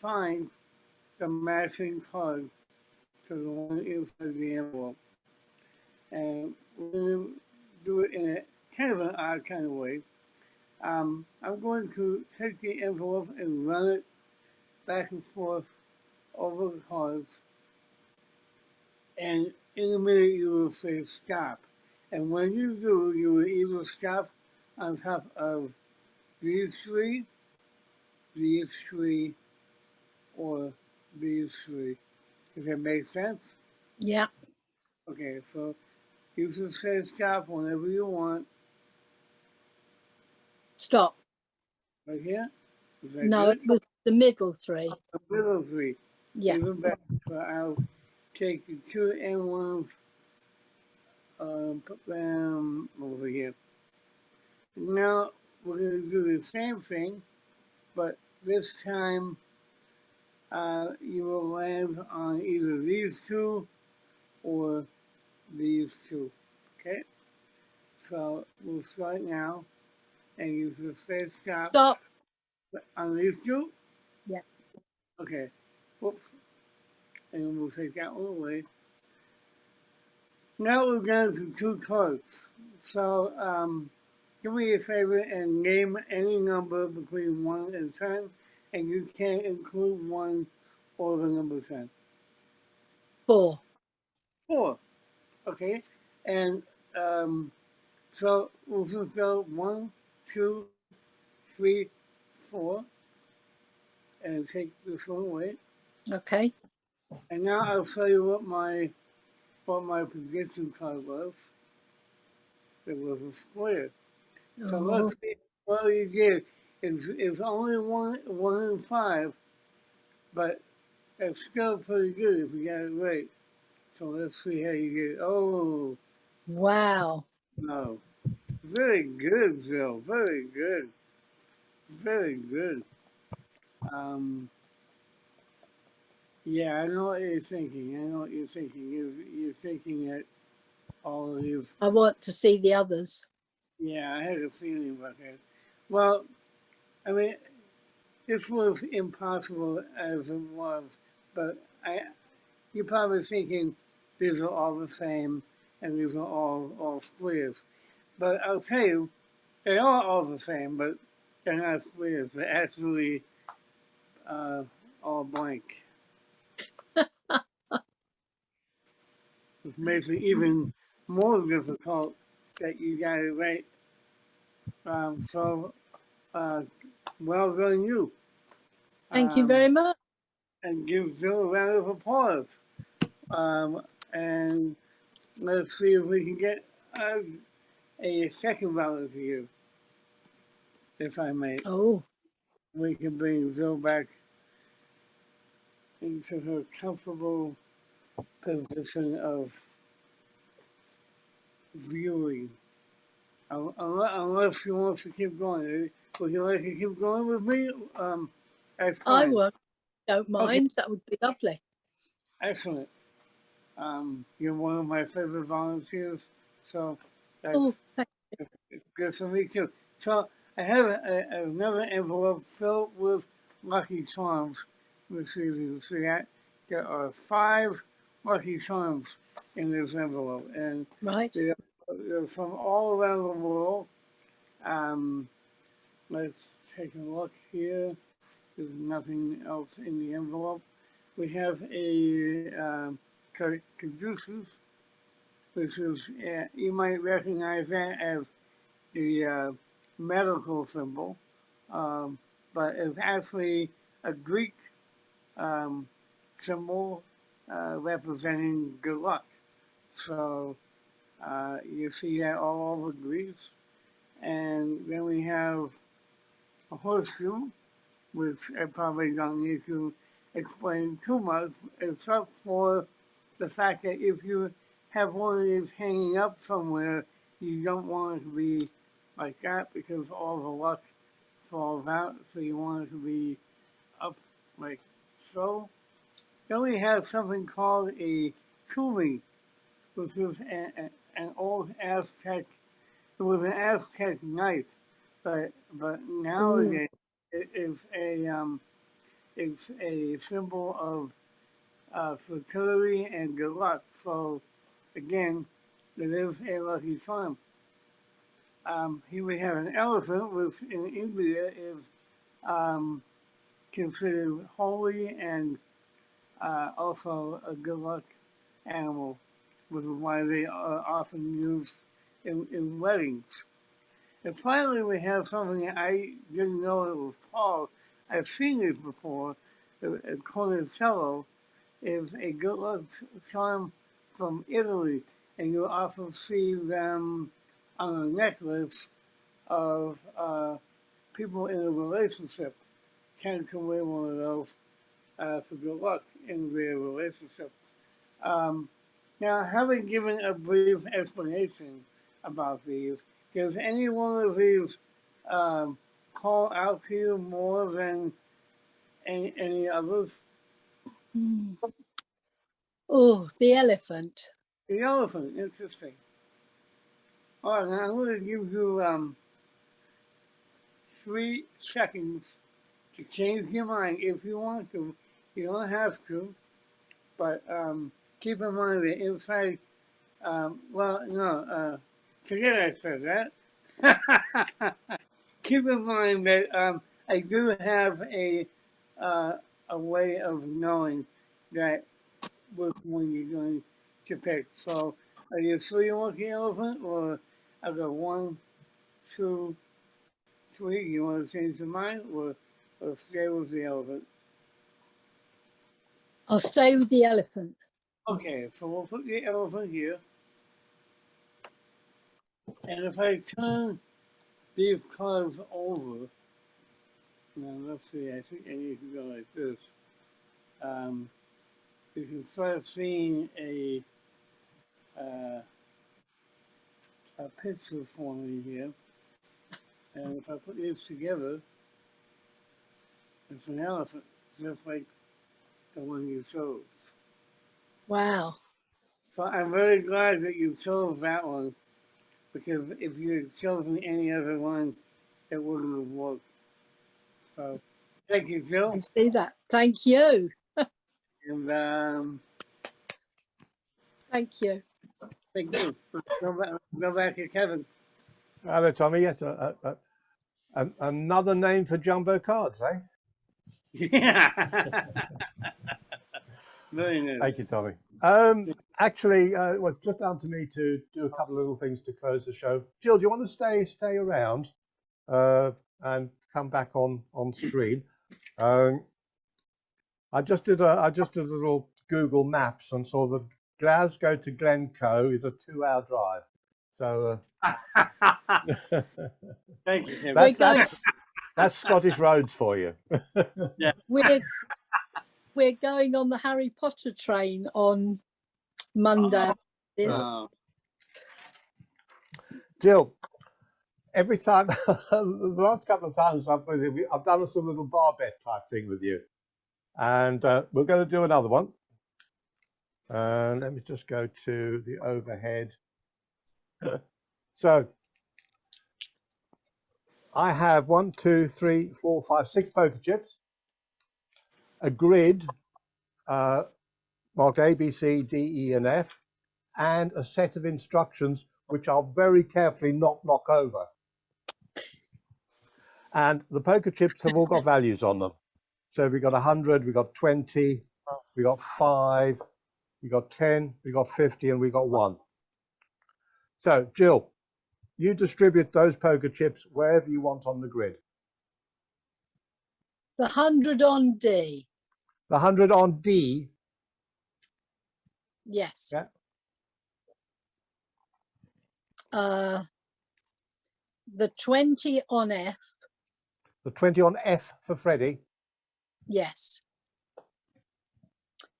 find the matching card to the one inside the envelope. And we're going to do it in a kind of an odd kind of way. I'm going to take the envelope and run it back and forth over the cards. And in a minute you will say stop. And when you do, you will either stop on top of these three, or these three. Does that make sense? Yeah. Okay, so you can say stop whenever you want. Stop. Right here? Is that No, good? it was the middle three. The middle three. Yeah. Even better. So I'll take the two end ones, put them over here. Now we're going to do the same thing, but this time you will land on either these two or these two. Okay? So we'll start now, and you just say stop. Stop. On these two? Yeah. Okay. Whoops. And we'll take that one away. Now we're down to two cards. So do me a favor and name any number between 1 and 10, and you can include 1 or the number 10. 4. 4. Okay. And so we'll just go 1, 2, 3, 4, and take this one away. Okay. And now I'll tell you what my prediction card was. It was a square. So let's see what you get. It's only 1 in 5, but it's still pretty good if you got it right. So let's see how you get it. Oh, Wow. no. Very good, Jill. Very good. Very good. Yeah, I know what you're thinking. I know what you're thinking. You're thinking that all of these. I want to see the others. Yeah, I had a feeling about that. Well, I mean, this was impossible as it was, but you're probably thinking these are all the same and these are all squares. But I'll tell you, they are all the same, but they're not squares. They're actually all blank. Which makes it even more difficult that you got it right. So, well done you. Thank you very much. And give Jill a round of applause. And let's see if we can get a second volunteer, if I may. Oh. We can bring Jill back into her comfortable position of viewing. Unless she wants to keep going. Would you like to keep going with me? That's I fine. won't. Don't mind. That would be lovely. Excellent. You're one of my favorite volunteers, so that's good for me too. So I have another envelope filled with lucky charms. Which is, you can see that there are 5 lucky charms in this envelope, and Right. they're from all around the world. Let's take a look here. There's nothing else in the envelope. We have a caduceus, which is, you might recognize that as the medical symbol, but it's actually a Greek symbol representing good luck. So you see that all over Greece. And then we have a horseshoe, which I probably don't need to explain too much, except for the fact that if you have one of these hanging up somewhere, you don't want it to be like that because all the luck falls out. So you want it to be up like so. Then we have something called a tumi, which is an old Aztec. It was an Aztec knife, but nowadays it is it's a symbol of fertility and good luck. So again, it is a lucky charm. Here we have an elephant, which in India is considered holy and also a good luck animal, which is why they are often used in weddings. And finally, we have something I didn't know it was called. I've seen this before. A cornicello is a good luck charm from Italy, and you often see them on a necklace of people in a relationship tend to wear one of those for good luck in their relationship. Now, having given a brief explanation about these, does any one of these call out to you more than any others? Oh, the elephant. The elephant, interesting. All right, now I'm going to give you 3 seconds to change your mind if you want to. You don't have to, but keep in mind the inside. Forget I said that. Keep in mind that I do have a way of knowing that which one you're going to pick. So, are you sure you want the elephant, or I've got 1, 2, 3? You want to change your mind, or stay with the elephant? I'll stay with the elephant. Okay, so we'll put the elephant here. And if I turn these cards over, now let's see, I think I need to go like this. You can start seeing a picture for me here. And if I put these together, it's an elephant, just like the one you chose. Wow. So I'm very glad that you chose that one, because if you had chosen any other one, it wouldn't have worked. So, thank you, Jill. I see that. Thank you. And thank you. thank you. Go back to Kevin. Hello, Tommy. Yes, another name for jumbo cards, eh? Yeah. Very nice. Thank you, Tommy. Actually, it was just down to me to do a couple of little things to close the show. Jill, do you want to stay around and come back on screen? I just did a little Google Maps and saw that Glasgow to Glencoe is a 2-hour drive. So thank you, Kevin. That's Scottish roads for you. Yeah. We're going on the Harry Potter train on Monday. Jill, every time, the last couple of times I've done a sort of little bar bet type thing with you. And we're going to do another one. Let me just go to the overhead. So I have 1, 2, 3, 4, 5, 6 poker chips. a grid marked A, B, C, D, E, and F, and a set of instructions which I'll very carefully not knock over. And the poker chips have all got values on them. So we got 100, we got 20, we got 5, we got 10, we got 50, and we got 1. So Jill, you distribute those poker chips wherever you want on the grid. The 100 on D. The 100 on D. Yes. Yeah. The 20 on F. The 20 on F for Freddie. Yes.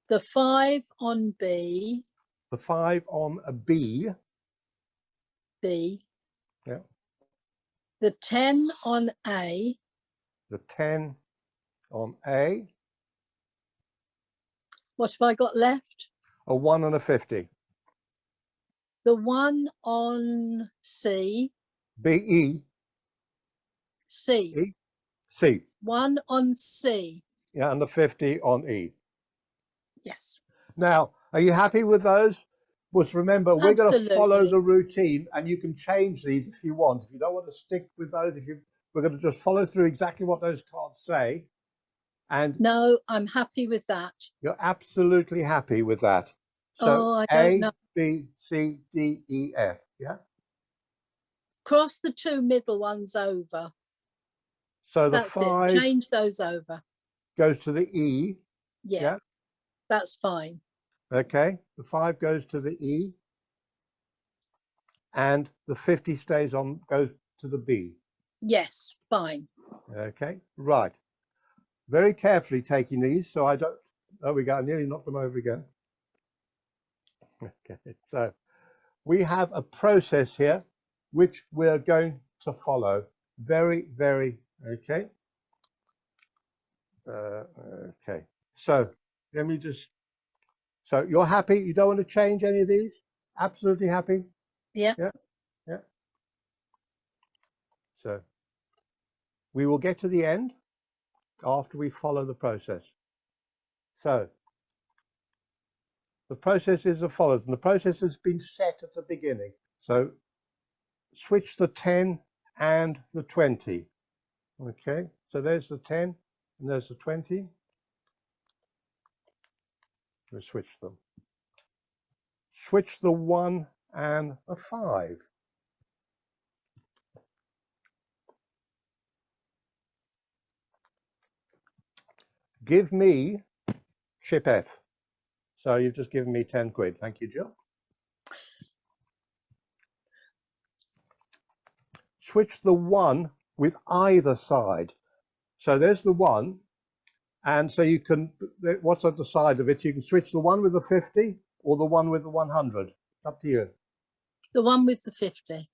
The 5 on B. The 5 on a B. B. Yeah. The 10 on A. The 10 on A. What have I got left? A 1 and a 50. The 1 on C. B, E. C. E. C. 1 on C. Yeah, and the 50 on E. Yes. Now, are you happy with those? Just remember, we're going to follow Absolutely. the routine, and you can change these if you want. If you don't want to stick with those, we're going to just follow through exactly what those cards say. And no, I'm happy with that. You're absolutely happy with that. So I don't know. A, B, C, D, E, F. Yeah. Cross the 2 middle ones over. So the That's 5 it. Change those over. goes to the E. Yeah. That's fine. Okay. The 5 goes to the E. And the 50 stays on, goes to the B. Yes, fine. Okay. Right. Very carefully taking these, so I don't. Oh, we got. I nearly knocked them over again. Okay. So we have a process here, which we're going to follow. Very, very. Okay. Okay. So let me just. So you're happy? You don't want to change any of these? Absolutely happy? Yeah. Yeah. Yeah. So we will get to the end after we follow the process. So the process is as follows, and the process has been set at the beginning. So switch the 10 and the 20. Okay, so there's the 10 and there's the 20. We switch them. Switch the 1 and the 5. Give me chip F. So you've just given me 10 quid. Thank you, Jill. Switch the 1 with either side. So there's the 1. And so you can, what's at the side of it? You can switch the 1 with the 50 or the 1 with the 100. Up to you. The 1 with the 50.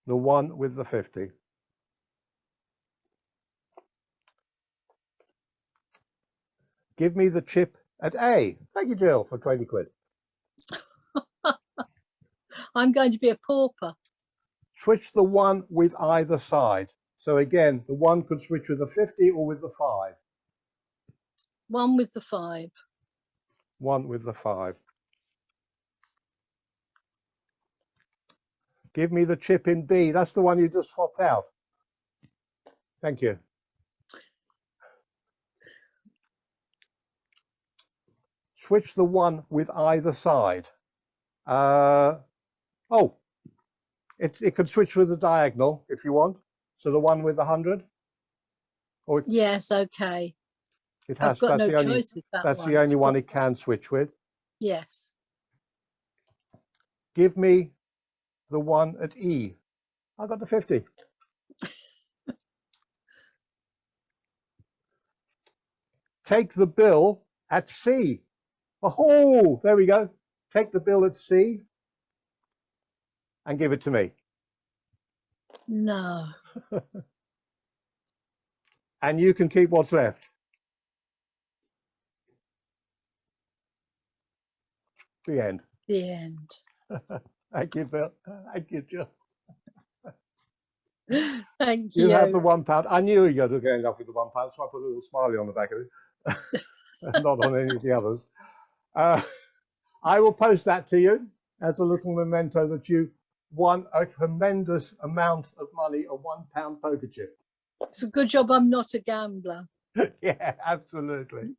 The 1 with the 50. Give me the chip at A. Thank you, Jill, for 20 quid. I'm going to be a pauper. Switch the 1 with either side. So again, the 1 could switch with the 50 or with the 5. 1 with the 5. 1 with the 5. Give me the chip in B. That's the one you just swapped out. Thank you. Switch the 1 with either side. It can switch with the diagonal if you want. So the 1 with the 100. Or yes, okay. It has. I've got that's no the only, choice with that That's one. the only one it can switch with. Yes. Give me the 1 at E. I got the 50. Take the bill at C. Oh, there we go. Take the bill at C and give it to me. No. And you can keep what's left. The end. The end. Thank you, Bill. Thank you, Jill. Thank you. You have the £1. I knew you were going to end up with the £1, so I put a little smiley on the back of it. not on any of the others. I will post that to you as a little memento that you won a tremendous amount of money, a £1 poker chip. It's a good job I'm not a gambler. Yeah, absolutely.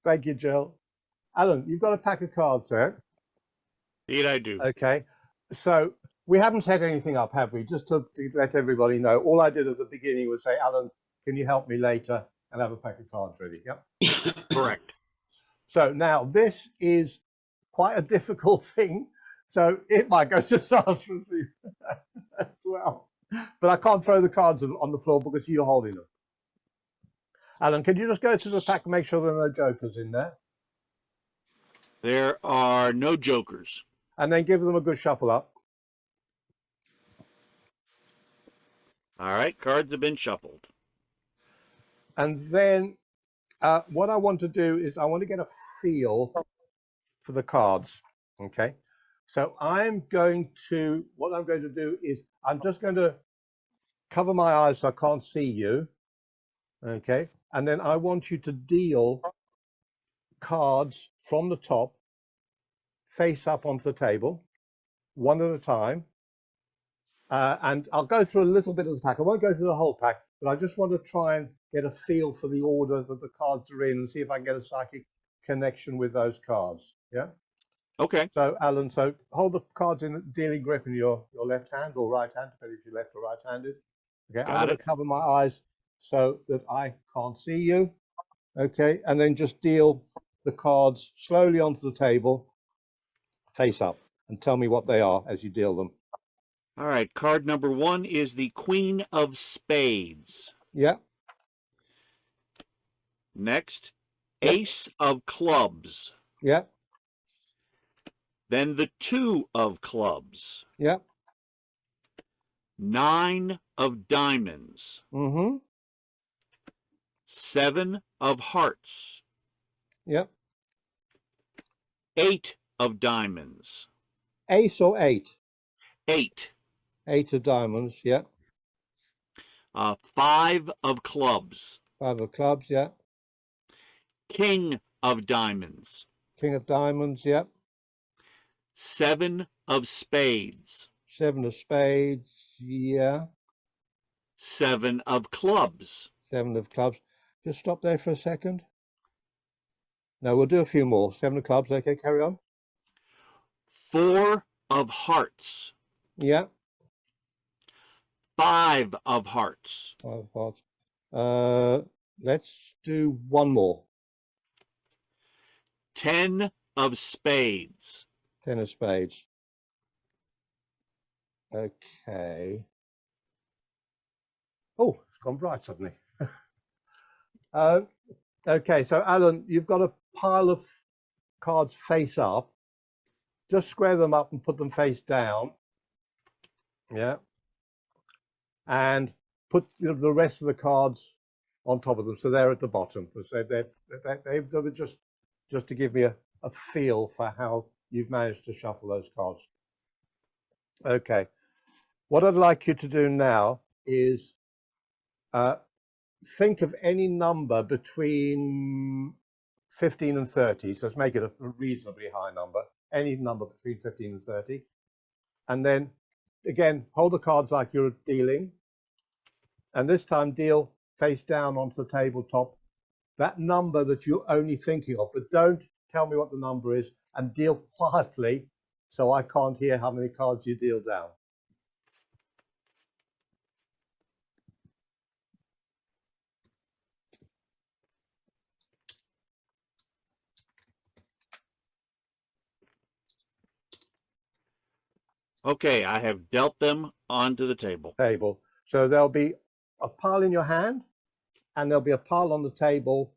Thank you, Jill. Alan, you've got a pack of cards there. Indeed, I do. Okay, so we haven't set anything up, have we? Just to let everybody know, all I did at the beginning was say, Alan, can you help me later, and have a pack of cards ready? Yep. Correct. So now this is quite a difficult thing, so it might go to Salisbury as well. But I can't throw the cards on the floor because you're holding them. Alan, can you just go through the pack and make sure there are no jokers in there? There are no jokers. And then give them a good shuffle up. All right, cards have been shuffled. And then what I want to do is I want to get a feel for the cards. Okay. So what I'm going to do is I'm just going to cover my eyes so I can't see you. Okay. And then I want you to deal cards from the top face up onto the table, one at a time. And I'll go through a little bit of the pack. I won't go through the whole pack, but I just want to try and get a feel for the order that the cards are in and see if I can get a psychic connection with those cards. Yeah. Okay. So Alan, so hold the cards in dealing grip in your left hand or right hand, depending if you're left or right-handed. Okay. I'm going to cover my eyes so that I can't see you. Okay. And then just deal the cards slowly onto the table, face up, and tell me what they are as you deal them. All right, card number 1 is the Queen of Spades. Yeah. Next, Ace of Clubs. Yeah. Then the 2 of Clubs. Yeah. 9 of Diamonds. Mm-hmm. 7 of Hearts. Yep. 8 of Diamonds. Ace or 8? 8. 8 of diamonds, yeah. 5 of Clubs. 5 of clubs, yeah. King of Diamonds. King of diamonds, yeah. 7 of Spades. 7 of spades, yeah. 7 of Clubs. 7 of clubs. Just stop there for a second. No, we'll do a few more. 7 of clubs, okay, carry on. 4 of Hearts. Yeah. 5 of Hearts. 5 of hearts. Let's do one more. 10 of Spades. 10 of spades. Okay. Oh, it's gone bright suddenly. Okay, so Alan, you've got a pile of cards face up. Just square them up and put them face down. Yeah. And put the rest of the cards on top of them, so they're at the bottom. So they were just to give me a feel for how you've managed to shuffle those cards. Okay, what I'd like you to do now is think of any number between 15 and 30. So let's make it a reasonably high number. Any number between 15 and 30, and then again hold the cards like you're dealing. And this time deal face down onto the tabletop, that number that you're only thinking of, but don't tell me what the number is, and deal quietly so I can't hear how many cards you deal down. Okay, I have dealt them onto the table. So there'll be a pile in your hand, and there'll be a pile on the table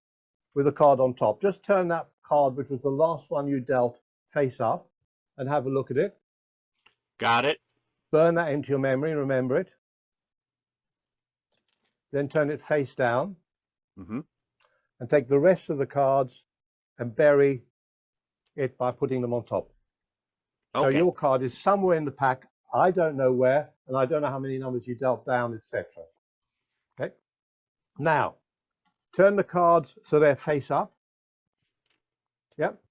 with a card on top. Just turn that card, which was the last one you dealt, face up and have a look at it. Got it. Burn that into your memory, remember it. Then turn it face down. And take the rest of the cards and bury it by putting them on top. So your card is somewhere in the pack. I don't know where, and I don't know how many numbers you dealt down, etc. Okay. Now, turn the cards so they're face up. Yep.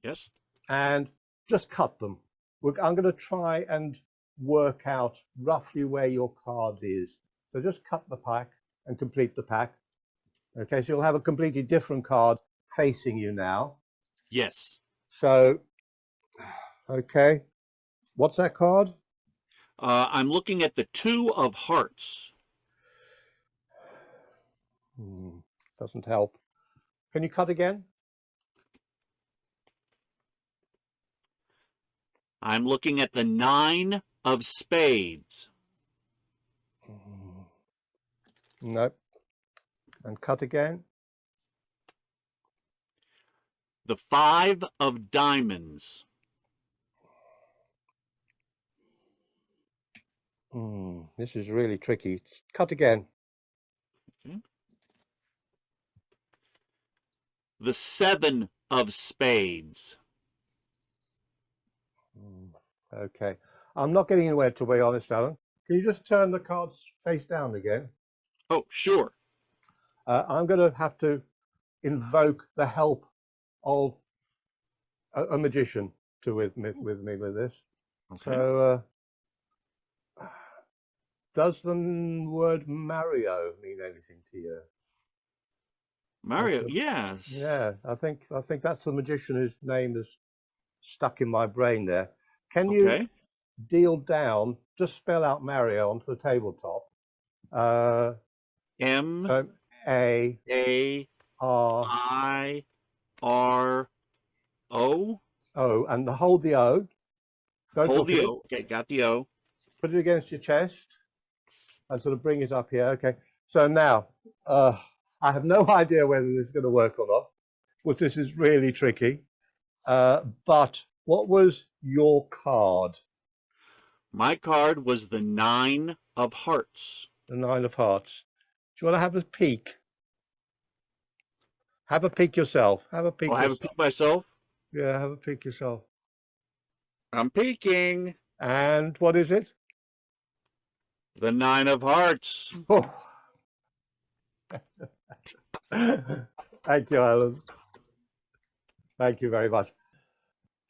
Yes. And just cut them. I'm going to try and work out roughly where your card is. So just cut the pack and complete the pack. Okay, so you'll have a completely different card facing you now. Yes. So, okay, what's that card? I'm looking at the 2 of hearts. Doesn't help. Can you cut again? I'm looking at the 9 of spades. Nope. And cut again. The 5 of diamonds. This is really tricky. Cut again. Okay. The 7 of spades. Okay. I'm not getting anywhere, to be honest, Alan. Can you just turn the cards face down again? Oh, sure. I'm going to have to invoke the help of a magician with me with this. Okay. So, does the word Mario mean anything to you? Mario, yeah. Yeah, I think that's the magician whose name is stuck in my brain there. Can you deal down, just spell out Mario onto the tabletop? M-A-I-R-O. O, and hold the O. Hold the O. Okay, got the O. Put it against your chest and sort of bring it up here. Okay, so now I have no idea whether this is going to work or not, because this is really tricky. But what was your card? My card was the 9 of hearts. The 9 of hearts. Do you want to have a peek? Have a peek yourself. Have a peek. Oh, have a peek myself? Yeah, have a peek yourself. I'm peeking. And what is it? The 9 of hearts. Oh. Thank you, Alan. Thank you very much.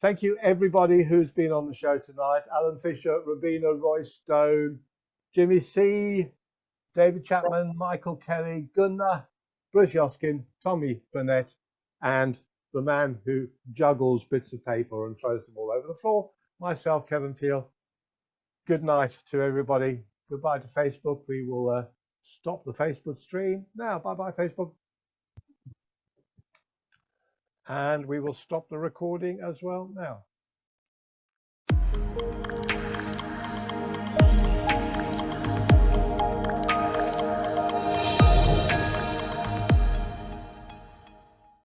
Thank you, everybody who's been on the show tonight. Alan Fisher, Robina, Roy Stone, Jimmy C, David Chapman, Michael Kelly, Gunnar, Bruce Yoskin, Tommy Burnett, and the man who juggles bits of paper and throws them all over the floor, myself, Kevin Peel. Good night to everybody. Goodbye to Facebook. We will stop the Facebook stream now. Bye-bye, Facebook. And we will stop the recording as well now.